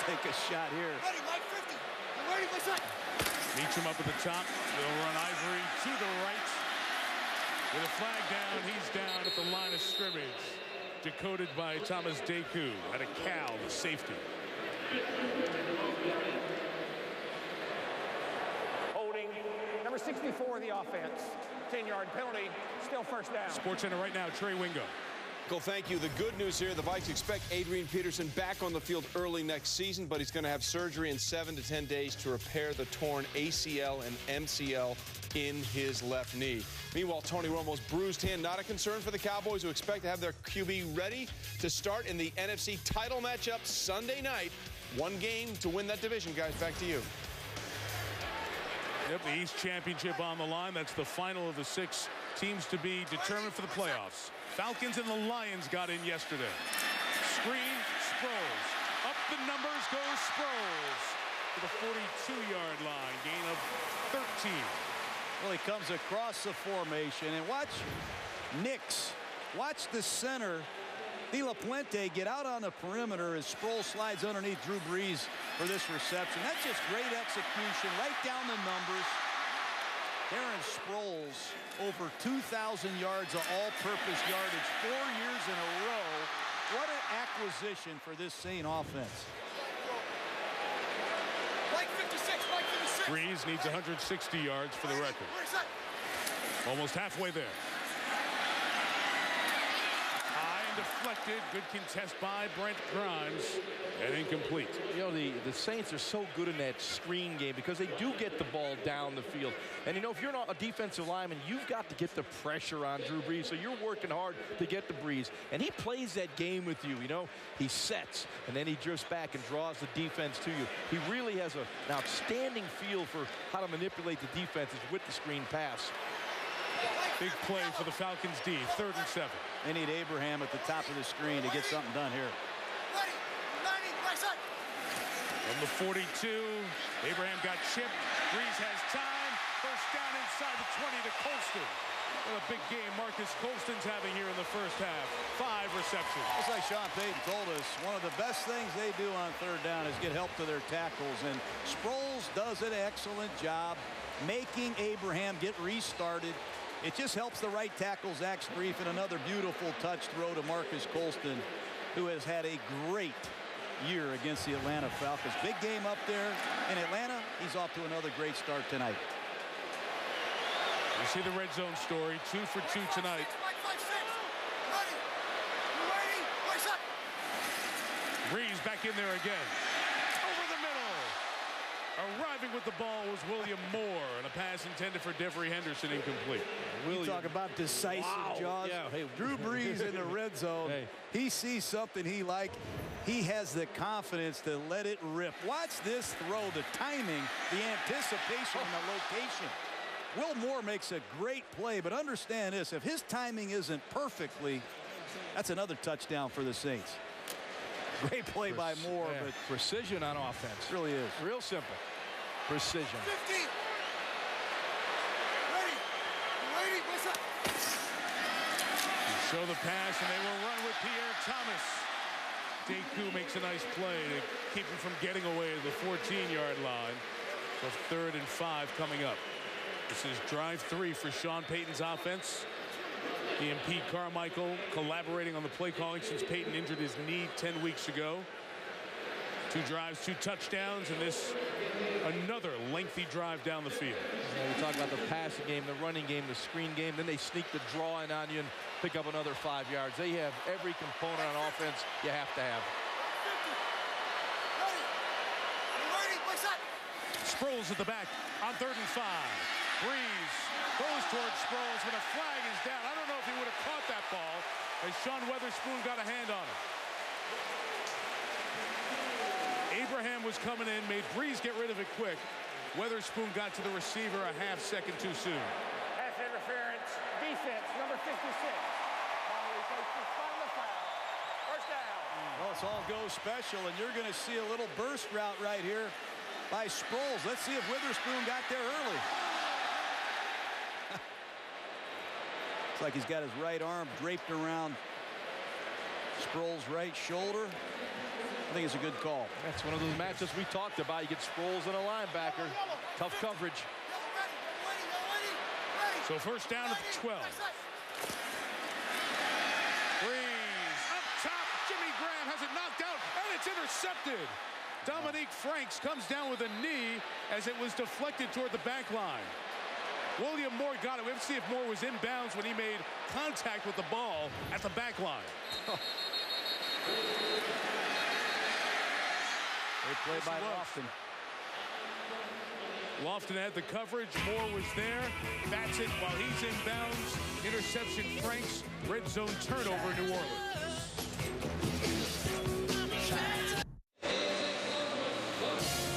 Take a shot here. Ready, Mike, 50. You ready, my son? Meacham up at the top. They'll run Ivory to the right. With a flag down, he's down at the line of scrimmage. Decoded by Thomas Deku at a Cal, the safety. Holding number 64 of the offense. 10-yard penalty, still first down. SportsCenter right now, Trey Wingo. Well, thank you. The good news here, the Vikes expect Adrian Peterson back on the field early next season, but he's going to have surgery in 7 to 10 days to repair the torn ACL and MCL in his left knee. Meanwhile, Tony Romo's bruised hand, not a concern for the Cowboys, who expect to have their QB ready to start in the NFC title matchup Sunday night. One game to win that division, guys. Back to you. Yep, the East Championship on the line. That's the final of the 6 teams to be determined for the playoffs. Falcons and the Lions got in yesterday. Screen, Sproles. Up the numbers goes Sproles to the 42-yard line. Gain of 13. Well, he comes across the formation. And watch Nix. Watch the center, De La Puente, get out on the perimeter as Sproles slides underneath Drew Brees for this reception. That's just great execution. Right down the numbers. Darren Sproles, over 2,000 yards of all-purpose yardage 4 years in a row. What an acquisition for this Saint offense. Mike 56, Mike 56. Breeze needs 160 yards for the record. Almost halfway there. High and deflected. Good contest by Brent Grimes. And incomplete. You know, the Saints are so good in that screen game because they do get the ball down the field. And, you know, if you're not a defensive lineman, you've got to get the pressure on Drew Brees. So you're working hard to get the Brees. And he plays that game with you, you know. He sets, and then he drifts back and draws the defense to you. He really has an outstanding feel for how to manipulate the defenses with the screen pass. Big play for the Falcons D, 3rd and 7. They need Abraham at the top of the screen to get something done here. Ready, 90, right side. From the 42, Abraham got chipped. Breeze has time. First down inside the 20 to Colston. What a big game Marcus Colston's having here in the first half. 5 receptions. Just like Sean Payton told us, one of the best things they do on 3rd down is get help to their tackles. And Sproles does an excellent job making Abraham get restarted. It just helps the right tackle, Zach Strief, and another beautiful touch throw to Marcus Colston, who has had a great year against the Atlanta Falcons. Big game up there in Atlanta. He's off to another great start tonight. You see the red zone story, 2 for 2 tonight. Mike 56. Ready. You ready? Right side. Breeze back in there again. Over the middle. Arriving with the ball was William Moore, and a pass intended for Devery Henderson, incomplete. You talk about decisive, Jaws. Yeah, hey. Drew Brees in the red zone. Hey. He sees something he likes. He has the confidence to let it rip. Watch this throw, the timing, the anticipation, and the location. Will Moore makes a great play, but understand this, if his timing isn't perfectly, that's another touchdown for the Saints. Great play by Moore, but precision on offense. Really is. Real simple. Precision. 50. Ready. You ready? Right side. Show the pass, and they will run with Pierre Thomas. Deku makes a nice play to keep him from getting away to the 14-yard line. So 3rd and 5 coming up. This is drive 3 for Sean Payton's offense. He and Pete Carmichael collaborating on the play calling since Payton injured his knee 10 weeks ago. 2 drives, 2 touchdowns, and this another lengthy drive down the field. We talk about the passing game, the running game, the screen game. Then they sneak the draw in on you and pick up another 5 yards. They have every component on offense you have to have. 50. Ready. You ready? Right side. Sproles at the back on 3rd and 5. Breeze goes towards Sproles when a flag is down. I don't know if he would have caught that ball as Sean Weatherspoon got a hand on it. Abraham was coming in, made Breeze get rid of it quick. Weatherspoon got to the receiver a half second too soon. Pass interference, defense, number 56. Finally takes the spot of the foul. First down. Well, it's all go special, and you're going to see a little burst route right here by Sproles. Let's see if Witherspoon got there early. Looks like he's got his right arm draped around Sproles' right shoulder. I think it's a good call. That's one of those matches we talked about. You get Sproles and a linebacker. Tough coverage. So first down at the 12. Breeze up top. Jimmy Graham has it knocked out, and it's intercepted. Dominique Franks comes down with a knee as it was deflected toward the back line. William Moore got it. We have to see if Moore was inbounds when he made contact with the ball at the back line. Great play by Lofton. Lofton had the coverage. Moore was there. Bats it while he's inbounds. Interception, Franks. Red zone turnover, New Orleans.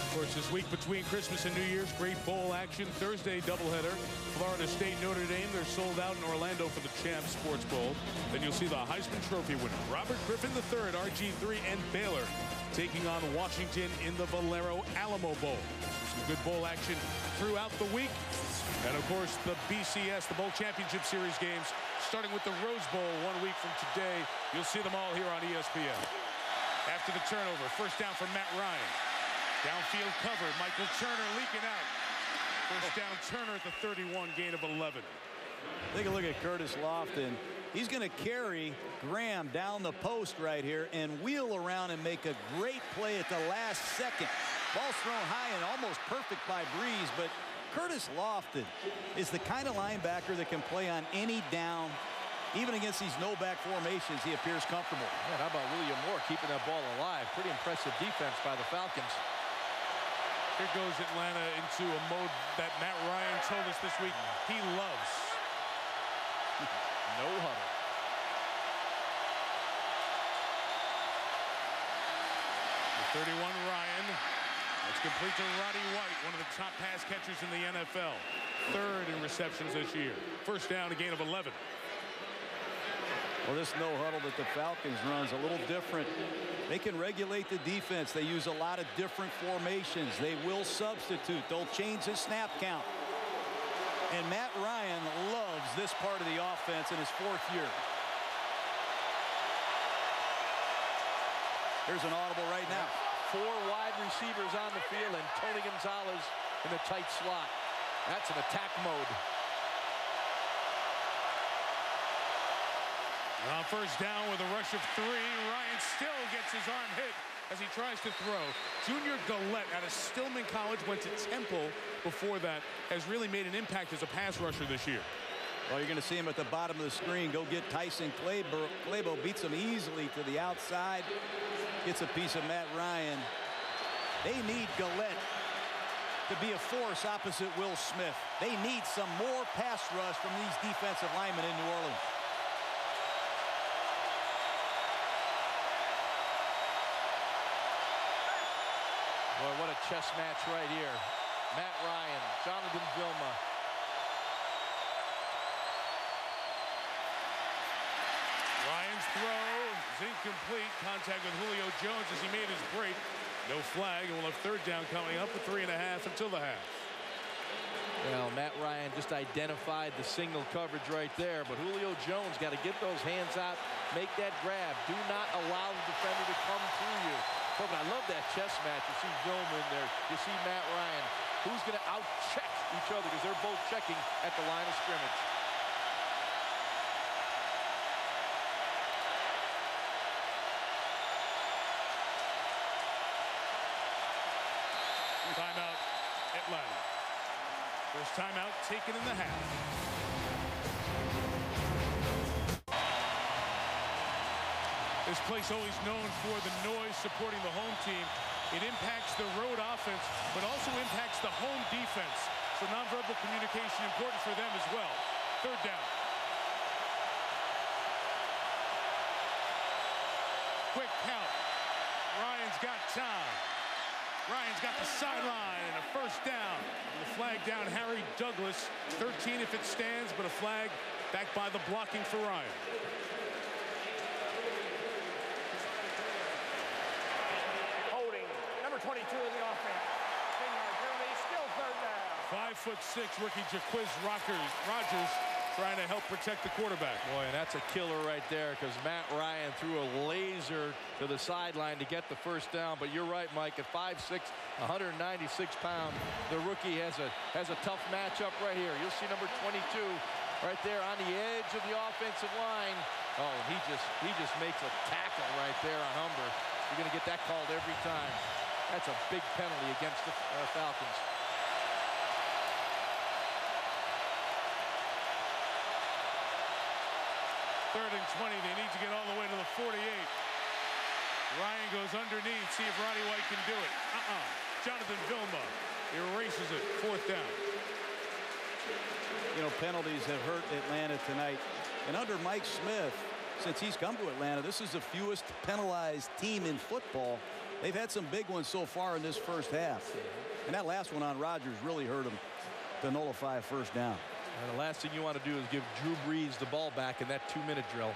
Of course, this week between Christmas and New Year's, great bowl action. Thursday doubleheader. Florida State, Notre Dame. They're sold out in Orlando for the Champs Sports Bowl. Then you'll see the Heisman Trophy winner, Robert Griffin III, RG3, and Baylor taking on Washington in the Valero Alamo Bowl. Some good bowl action throughout the week. And, of course, the BCS, the Bowl Championship Series games, starting with the Rose Bowl 1 week from today. You'll see them all here on ESPN. After the turnover, first down for Matt Ryan. Downfield covered. Michael Turner leaking out. First down, Turner at the 31, gain of 11. Take a look at Curtis Lofton. He's going to carry Graham down the post right here and wheel around and make a great play at the last second. Ball's thrown high and almost perfect by Breeze, but Curtis Lofton is the kind of linebacker that can play on any down. Even against these no-back formations, he appears comfortable. Man, how about William Moore keeping that ball alive? Pretty impressive defense by the Falcons. Here goes Atlanta into a mode that Matt Ryan told us this week he loves. No huddle. The 31, Ryan. That's complete to Roddy White, one of the top pass catchers in the NFL. Third in receptions this year. First down, a gain of 11. Well, this no huddle that the Falcons runs a little different. They can regulate the defense. They use a lot of different formations. They will substitute. They'll change the snap count. And Matt Ryan loves this part of the offense in his 4th year. Here's an audible right now. 4 wide receivers on the field and Tony Gonzalez in the tight slot. That's an attack mode. On first down with a rush of 3, Ryan still gets his arm hit as he tries to throw. Junior Gillette out of Stillman College, went to Temple before that, has really made an impact as a pass rusher this year. Well, you're going to see him at the bottom of the screen. Go get Tyson Clabo, beats him easily to the outside. Gets a piece of Matt Ryan. They need Gillette to be a force opposite Will Smith. They need some more pass rush from these defensive linemen in New Orleans. Boy, what a chess match right here. Matt Ryan, Jonathan Vilma. Ryan's throw is incomplete. Contact with Julio Jones as he made his break. No flag, and we'll have third down coming up with 3.5 until the half. Well, Matt Ryan just identified the single coverage right there, but Julio Jones got to get those hands out, make that grab. Do not allow the defender to come through you. But I love that chess match. You see Vilma in there. You see Matt Ryan. Who's going to out-check each other because they're both checking at the line of scrimmage. Timeout, Atlanta. First timeout taken in the half. This place always known for the noise supporting the home team. It impacts the road offense, but also impacts the home defense. So nonverbal communication important for them as well. Third down. Quick count. Ryan's got time. Ryan's got the sideline and a first down. The flag down, Harry Douglas. 13 if it stands, but a flag back by the blocking for Ryan. Holding, number 22 in the offense. 10-yard penalty, still third down. 5'6" rookie Jaquiz Rogers trying to help protect the quarterback. Boy, and that's a killer right there because Matt Ryan threw a laser to the sideline to get the first down. But you're right, Mike, at 5'6", 196 pounds, the rookie has a tough matchup right here. You'll see number 22 right there on the edge of the offensive line. Oh, he just makes a tackle right there on Humber. You're going to get that called every time. That's a big penalty against the Falcons. Third and 20. They need to get all the way to the 48. Ryan goes underneath. See if Roddy White can do it. Jonathan Vilma erases it. Fourth down. You know, penalties have hurt Atlanta tonight. And under Mike Smith, since he's come to Atlanta, this is the fewest penalized team in football. They've had some big ones so far in this first half. And that last one on Rodgers really hurt him to nullify a first down. And the last thing you want to do is give Drew Brees the ball back in that 2-minute drill.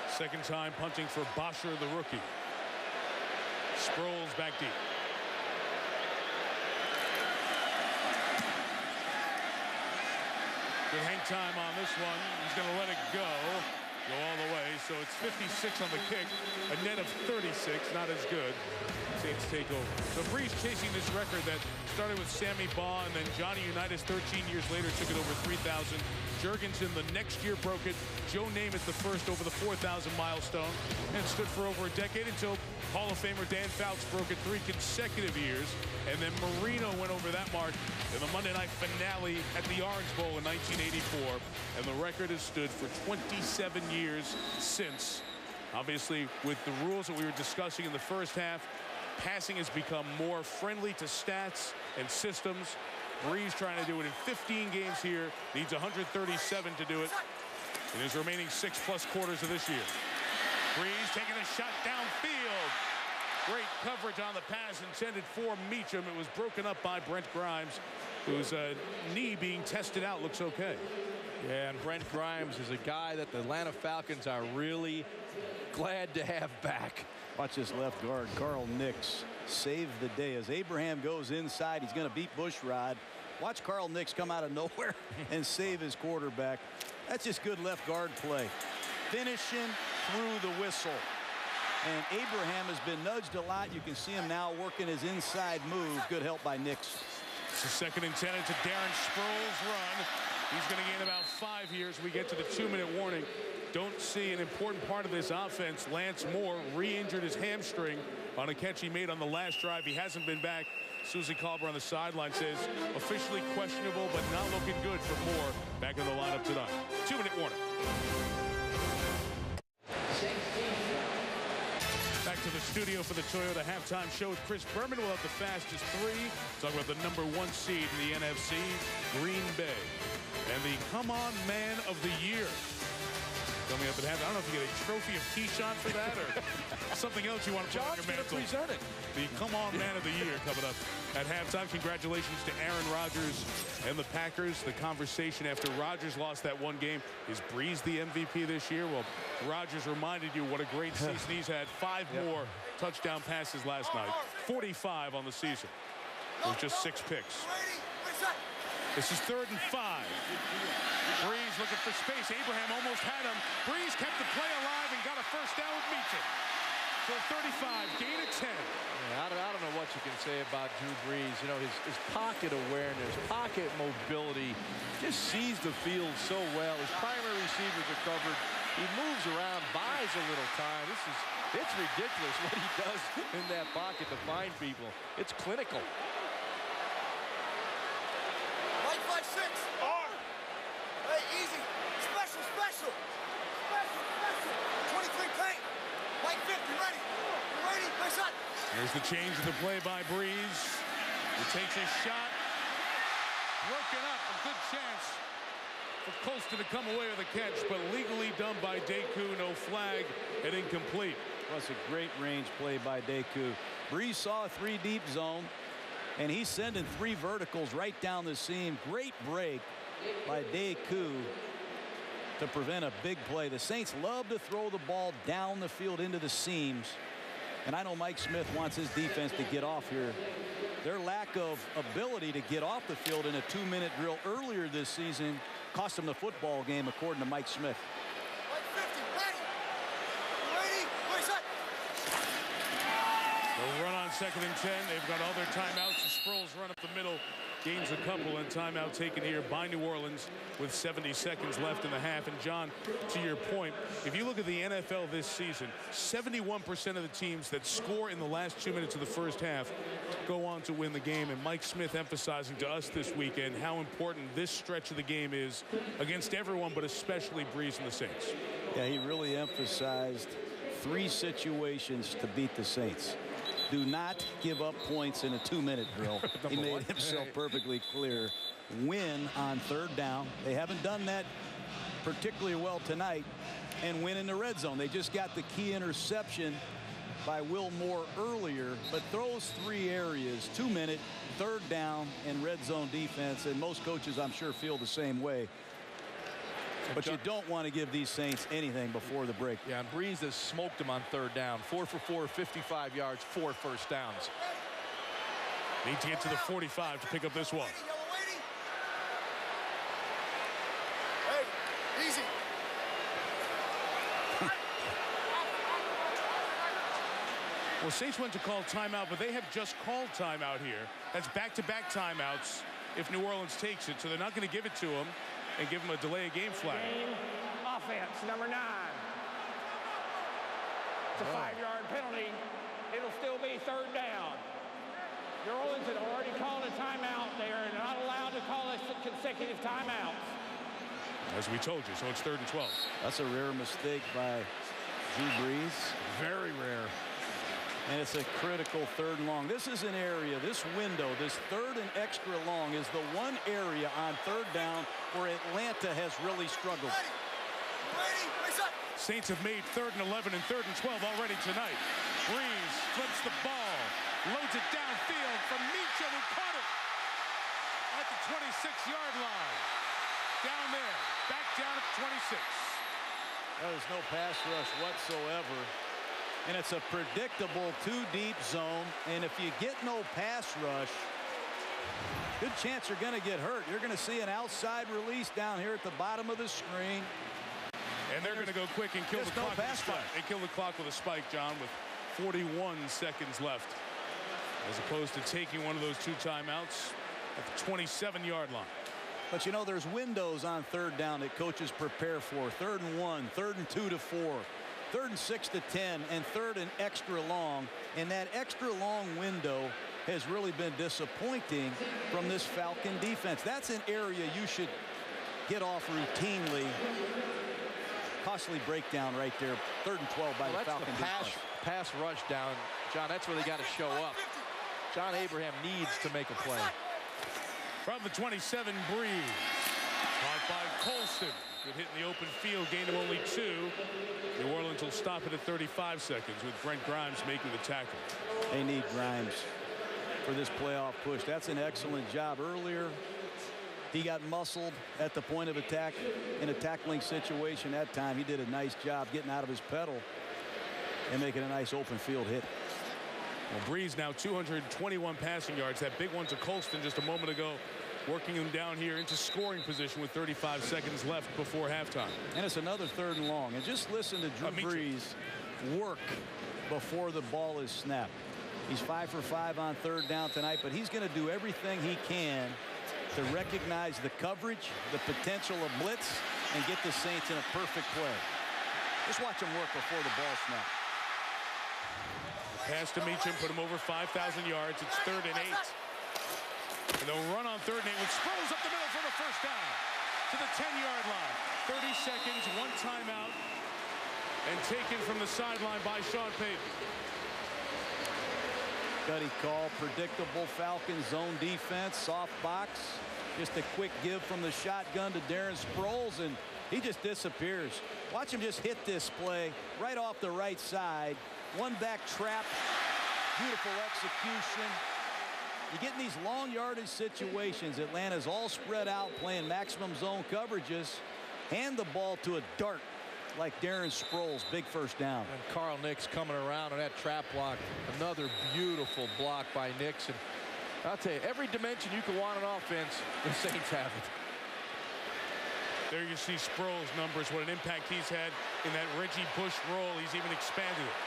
Second time punting for Bosher, the rookie. Sproles back deep. Good hang time on this one. He's going to let it go. go all the way. So it's 56 on the kick, a net of 36, not as good. Saints take over. So Breeze chasing this record that started with Sammy Baugh, and then Johnny Unitas 13 years later took it over 3,000. Jurgensen the next year broke it. Joe Namath the first over the 4,000 milestone, and stood for over a decade until Hall of Famer Dan Fouts broke it 3 consecutive years. And then Marino went over that mark in the Monday night finale at the Orange Bowl in 1984. And the record has stood for 27 years since. Obviously, with the rules that we were discussing in the first half, passing has become more friendly to stats and systems. Breeze trying to do it in 15 games here. Needs 137 to do it in his remaining 6+ quarters of this year. Breeze taking a shot downfield. Great coverage on the pass intended for Meacham. It was broken up by Brent Grimes, whose knee being tested out looks okay. Yeah, and Brent Grimes is a guy that the Atlanta Falcons are really glad to have back. Watch this left guard, Carl Nix, save the day. As Abraham goes inside, he's going to beat Bushrod. Watch Carl Nix come out of nowhere and save his quarterback. That's just good left guard play. Finishing through the whistle. And Abraham has been nudged a lot. You can see him now working his inside move. Good help by Nix. It's a 2nd and 10. It's a Darren Sproles run. He's going to gain about 5 years. We get to the 2-minute warning. Don't see an important part of this offense. Lance Moore re-injured his hamstring on a catch he made on the last drive. He hasn't been back. Susie Colbert on the sideline says officially questionable, but not looking good for Moore back in the lineup tonight. 2-minute warning. Back to the studio for the Toyota halftime show with Chris Berman. We'll have the fastest 3. Talk about the #1 seed in the NFC, Green Bay, and the Come On Man of the Year. Coming up at half. I don't know if you get a trophy of Keyshawn for that or something else you want to put on your mantle. The Come On Man of the Year coming up at halftime. Congratulations to Aaron Rodgers and the Packers. The conversation after Rodgers lost that one game, is Breeze the MVP this year? Well, Rodgers reminded you what a great season he's had. 5 more touchdown passes last night. 45 on the season. With just 6 picks. This is 3rd and 5. Breeze looking for space. Abraham almost had him. Breeze kept the play alive and got a first down with Meacham. So 35, gain of 10. Yeah, I don't know what you can say about Drew Brees. You know, his pocket awareness, pocket mobility, just sees the field so well. His primary receivers are covered. He moves around, buys a little time. It's ridiculous what he does in that pocket to find people. It's clinical. Right 5-6. R. Hey, easy. Special. 23 paint. Right 50, ready. Ready, nice shot. There's the change of the play by Breeze. He takes a shot. Broken up, a good chance for Colston to come away with a catch, but legally done by Deku. No flag and incomplete. That's a great range play by Deku. Breeze saw a 3 deep zone, and he's sending 3 verticals right down the seam. Great break by Deku to prevent a big play. The Saints love to throw the ball down the field into the seams, and I know Mike Smith wants his defense to get off here. Their lack of ability to get off the field in a 2-minute drill earlier this season cost them the football game, according to Mike Smith. They'll run on 2nd and 10. They've got all their timeouts. The Sproles run up the middle, gains a couple, and timeout taken here by New Orleans with 70 seconds left in the half. And John, to your point, if you look at the NFL this season, 71% of the teams that score in the last 2 minutes of the first half go on to win the game. And Mike Smith emphasizing to us this weekend how important this stretch of the game is against everyone, but especially Breeze and the Saints. Yeah, he really emphasized 3 situations to beat the Saints. Do not give up points in a 2-minute drill. He made himself perfectly clear. Win on 3rd down. They haven't done that particularly well tonight. And win in the red zone. They just got the key interception by Will Moore earlier. But those 3 areas, 2-minute, 3rd down, and red zone defense. And most coaches, I'm sure, feel the same way. But you don't want to give these Saints anything before the break. Yeah, and Breeze has smoked them on 3rd down. 4 for 4, 55 yards, 4 first downs. Need to get to the 45 to pick up this one. Hey, easy. Well, Saints went to call timeout, but they have just called timeout here. That's back-to-back timeouts if New Orleans takes it. So they're not going to give it to them and give them a delay of game flag. Game offense, number 9. It's a 5-yard penalty. It'll still be 3rd down. New Orleans had already called a timeout. They are not allowed to call consecutive timeouts. As we told you, so it's 3rd and 12. That's a rare mistake by Drew Brees. Very rare. And it's a critical 3rd and long. This is an area, this window, this 3rd and extra long is the one area on 3rd down where Atlanta has really struggled. Saints have made 3rd and 11 and 3rd and 12 already tonight. Brees flips the ball, loads it downfield from Meacham, who caught it at the 26-yard line. Down there, back down at the 26. There's no pass rush whatsoever. And it's a predictable 2-deep zone. And if you get no pass rush, good chance you're going to get hurt. You're going to see an outside release down here at the bottom of the screen. And they're going to go quick and kill the clock with a spike. They kill the clock with a spike, John, with 41 seconds left, as opposed to taking one of those 2 timeouts at the 27-yard line. But, you know, there's windows on 3rd down that coaches prepare for. 3rd and 1, 3rd and 2 to 4. 3rd and 6 to 10, and 3rd and extra long. And that extra long window has really been disappointing from this Falcon defense. That's an area you should get off routinely. Costly breakdown right there. 3rd and 12 by the Falcon defense. Pass rush down. John, that's where they got to show up. John Abraham needs to make a play. From the 27, Brees. Caught by Colston. Good hit in the open field, gain of only 2. New Orleans will stop it at 35 seconds with Brent Grimes making the tackle. They need Grimes for this playoff push. That's an excellent job. Earlier, he got muscled at the point of attack in a tackling situation. That time, he did a nice job getting out of his pedal and making a nice open field hit. Well, Brees now 221 passing yards. That big one to Colston just a moment ago, working him down here into scoring position with 35 seconds left before halftime. And it's another 3rd and long. And just listen to Drew Brees work before the ball is snapped. He's 5 for 5 on 3rd down tonight, but he's going to do everything he can to recognize the coverage, the potential of blitz, and get the Saints in a perfect play. Just watch him work before the ball snaps. Pass to Meacham, put him over 5,000 yards. It's 3rd and 8. And they'll run on 3rd and 8 with Sproles up the middle for the first down to the 10-yard line. 30 seconds, 1 timeout, and taken from the sideline by Sean Payton. Gutty call, predictable Falcon zone defense, soft box. Just a quick give from the shotgun to Darren Sproles, and he just disappears. Watch him just hit this play right off the right side. One back trap, beautiful execution. You get in these long yardage situations. Atlanta's all spread out, playing maximum zone coverages. Hand the ball to a dart like Darren Sproles. Big first down. And Carl Nix coming around on that trap block. Another beautiful block by Nix. And I'll tell you, every dimension you could want on offense, the Saints have it. There you see Sproles' numbers, what an impact he's had in that Reggie Bush role. He's even expanded it.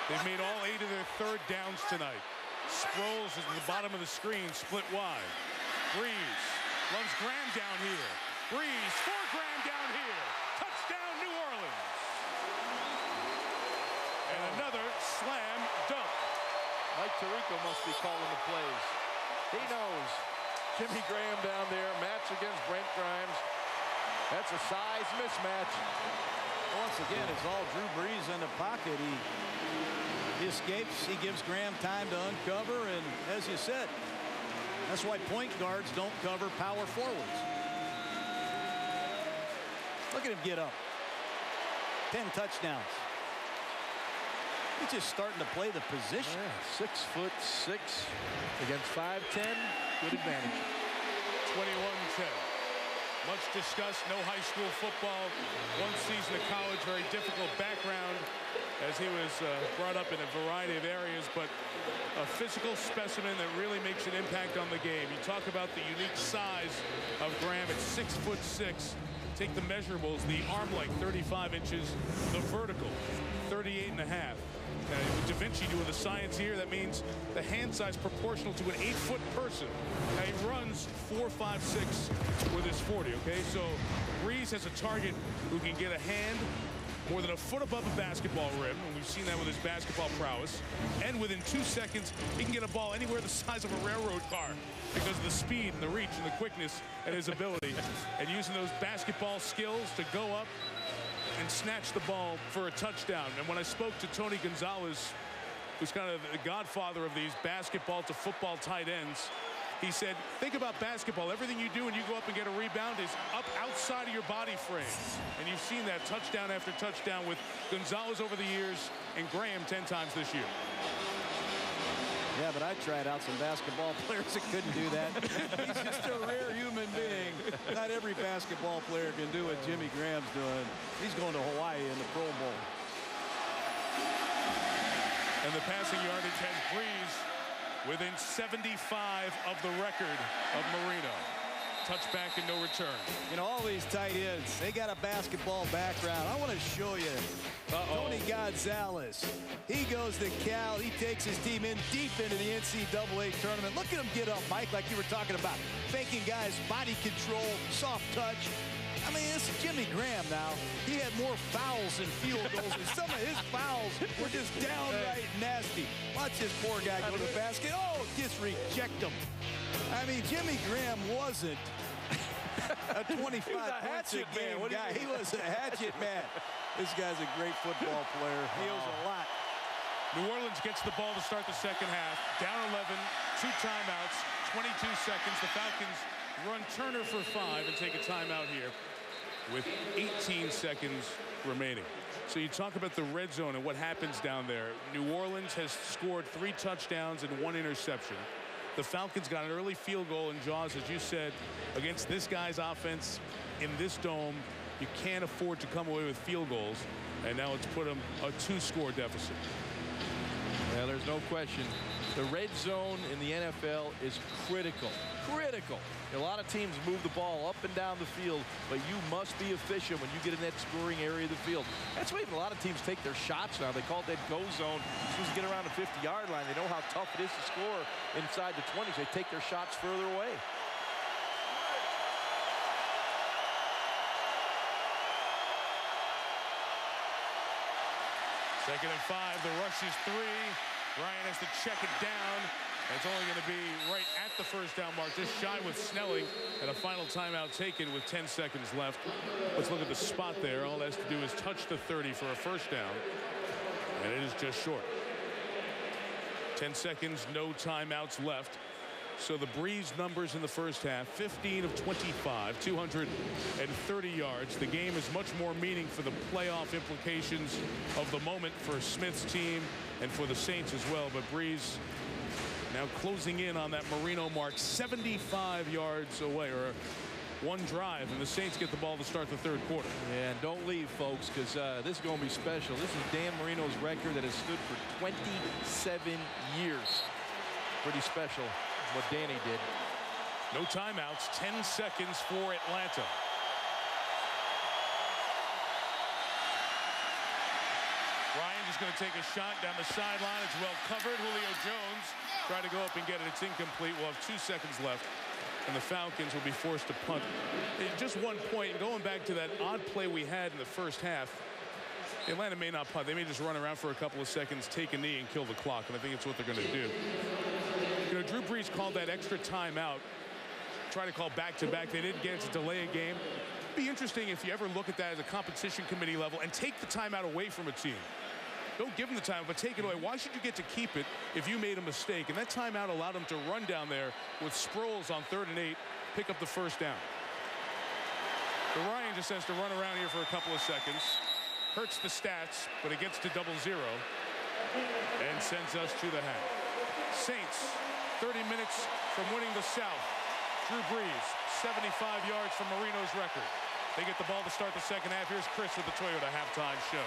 They've made all 8 of their 3rd downs tonight. Sproles is at the bottom of the screen, split wide. Brees loves Graham down here. Brees for Graham down here. Touchdown, New Orleans. And another slam dunk. Mike Tirico must be calling the plays. He knows. Jimmy Graham down there, match against Brent Grimes. That's a size mismatch. Once again, it's all Drew Brees in the pocket. He escapes. He gives Graham time to uncover. And as you said, that's why point guards don't cover power forwards. Look at him get up. 10 touchdowns. He's just starting to play the position. Yeah, 6'6" against 5'10". Good advantage. 21-10. Much discussed, no high school football. 1 season of college, very difficult background as he was brought up in a variety of areas, but a physical specimen that really makes an impact on the game. You talk about the unique size of Graham at 6'6". Take the measurables, the arm length, 35 inches, the vertical, 38.5. With Da Vinci doing the science here, that means the hand size proportional to an 8-foot person. Now he runs 4.56 with his 40, okay? So Brees has a target who can get a hand more than a foot above a basketball rim, and we've seen that with his basketball prowess. And within 2 seconds, he can get a ball anywhere the size of a railroad car because of the speed and the reach and the quickness and his ability. And using those basketball skills to go up and snatch the ball for a touchdown. And when I spoke to Tony Gonzalez, who's kind of the godfather of these basketball to football tight ends, he said, think about basketball. Everything you do when you go up and get a rebound is up outside of your body frame. And you've seen that touchdown after touchdown with Gonzalez over the years and Graham 10 times this year. Yeah, but I tried out some basketball players that couldn't do that. He's just a rare human being. Not every basketball player can do what Jimmy Graham's doing. He's going to Hawaii in the Pro Bowl. And the passing yardage has Brees within 75 of the record of Marino. Touchback and no return. You know, all these tight ends, they got a basketball background. I want to show you Tony Gonzalez. He goes to Cal. He takes his team in deep into the NCAA tournament. Look at him get up, Mike, like you were talking about. Faking guys, body control, soft touch. I mean, this is Jimmy Graham now. He had more fouls than field goals, and some of his fouls were just downright nasty. Watch this poor guy go to the basket. Oh, just reject him. I mean, Jimmy Graham wasn't a 25-point-a-game guy. He was a hatchet man. This guy's a great football player. He owes a lot. New Orleans gets the ball to start the second half. Down 11, 2 timeouts, 22 seconds. The Falcons run Turner for 5 and take a timeout here with 18 seconds remaining. So you talk about the red zone and what happens down there. New Orleans has scored 3 touchdowns and 1 interception. The Falcons got an early field goal in Jaws, as you said, against this guy's offense in this dome. You can't afford to come away with field goals, and now it's put them a 2-score deficit. Yeah, there's no question. The red zone in the NFL is critical. Critical. A lot of teams move the ball up and down the field, but you must be efficient when you get in that scoring area of the field. That's why even a lot of teams take their shots now. They call it that go zone. As soon as you get around the 50-yard line, they know how tough it is to score inside the 20s. They take their shots further away. Second and 5. The rush is 3. Ryan has to check it down. It's only going to be right at the first down mark, just shy with Snelling, and a final timeout taken with 10 seconds left. Let's look at the spot there. All it has to do is touch the 30 for a first down, and it is just short. 10 seconds, no timeouts left. So the Brees numbers in the first half, 15 of 25, 230 yards. The game is much more meaning for the playoff implications of the moment for Smith's team and for the Saints as well. But Brees now closing in on that Marino mark, 75 yards away, or 1 drive, and the Saints get the ball to start the third quarter. Yeah, and don't leave, folks, because this is going to be special. This is Dan Marino's record that has stood for 27 years. Pretty special what Danny did. No timeouts, 10 seconds for Atlanta. Ryan just going to take a shot down the sideline. It's well covered. Julio Jones tried to go up and get it. It's incomplete. We'll have 2 seconds left, and the Falcons will be forced to punt. Just 1 point, going back to that odd play we had in the first half, Atlanta may not punt. They may just run around for a couple of seconds, take a knee, and kill the clock, and I think it's what they're going to do. You know, Drew Brees called that extra timeout, try to call back-to-back. They didn't get it to delay a game. It'd be interesting if you ever look at that at a competition committee level and take the timeout away from a team. Don't give them the time, but take it away. Why should you get to keep it if you made a mistake? And that timeout allowed them to run down there with Sproles on 3rd and 8, pick up the first down. So Ryan just has to run around here for a couple of seconds. Hurts the stats, but it gets to 0-0 and sends us to the half. Saints, 30 minutes from winning the South. Drew Brees, 75 yards from Marino's record. They get the ball to start the second half. Here's Chris with the Toyota halftime show.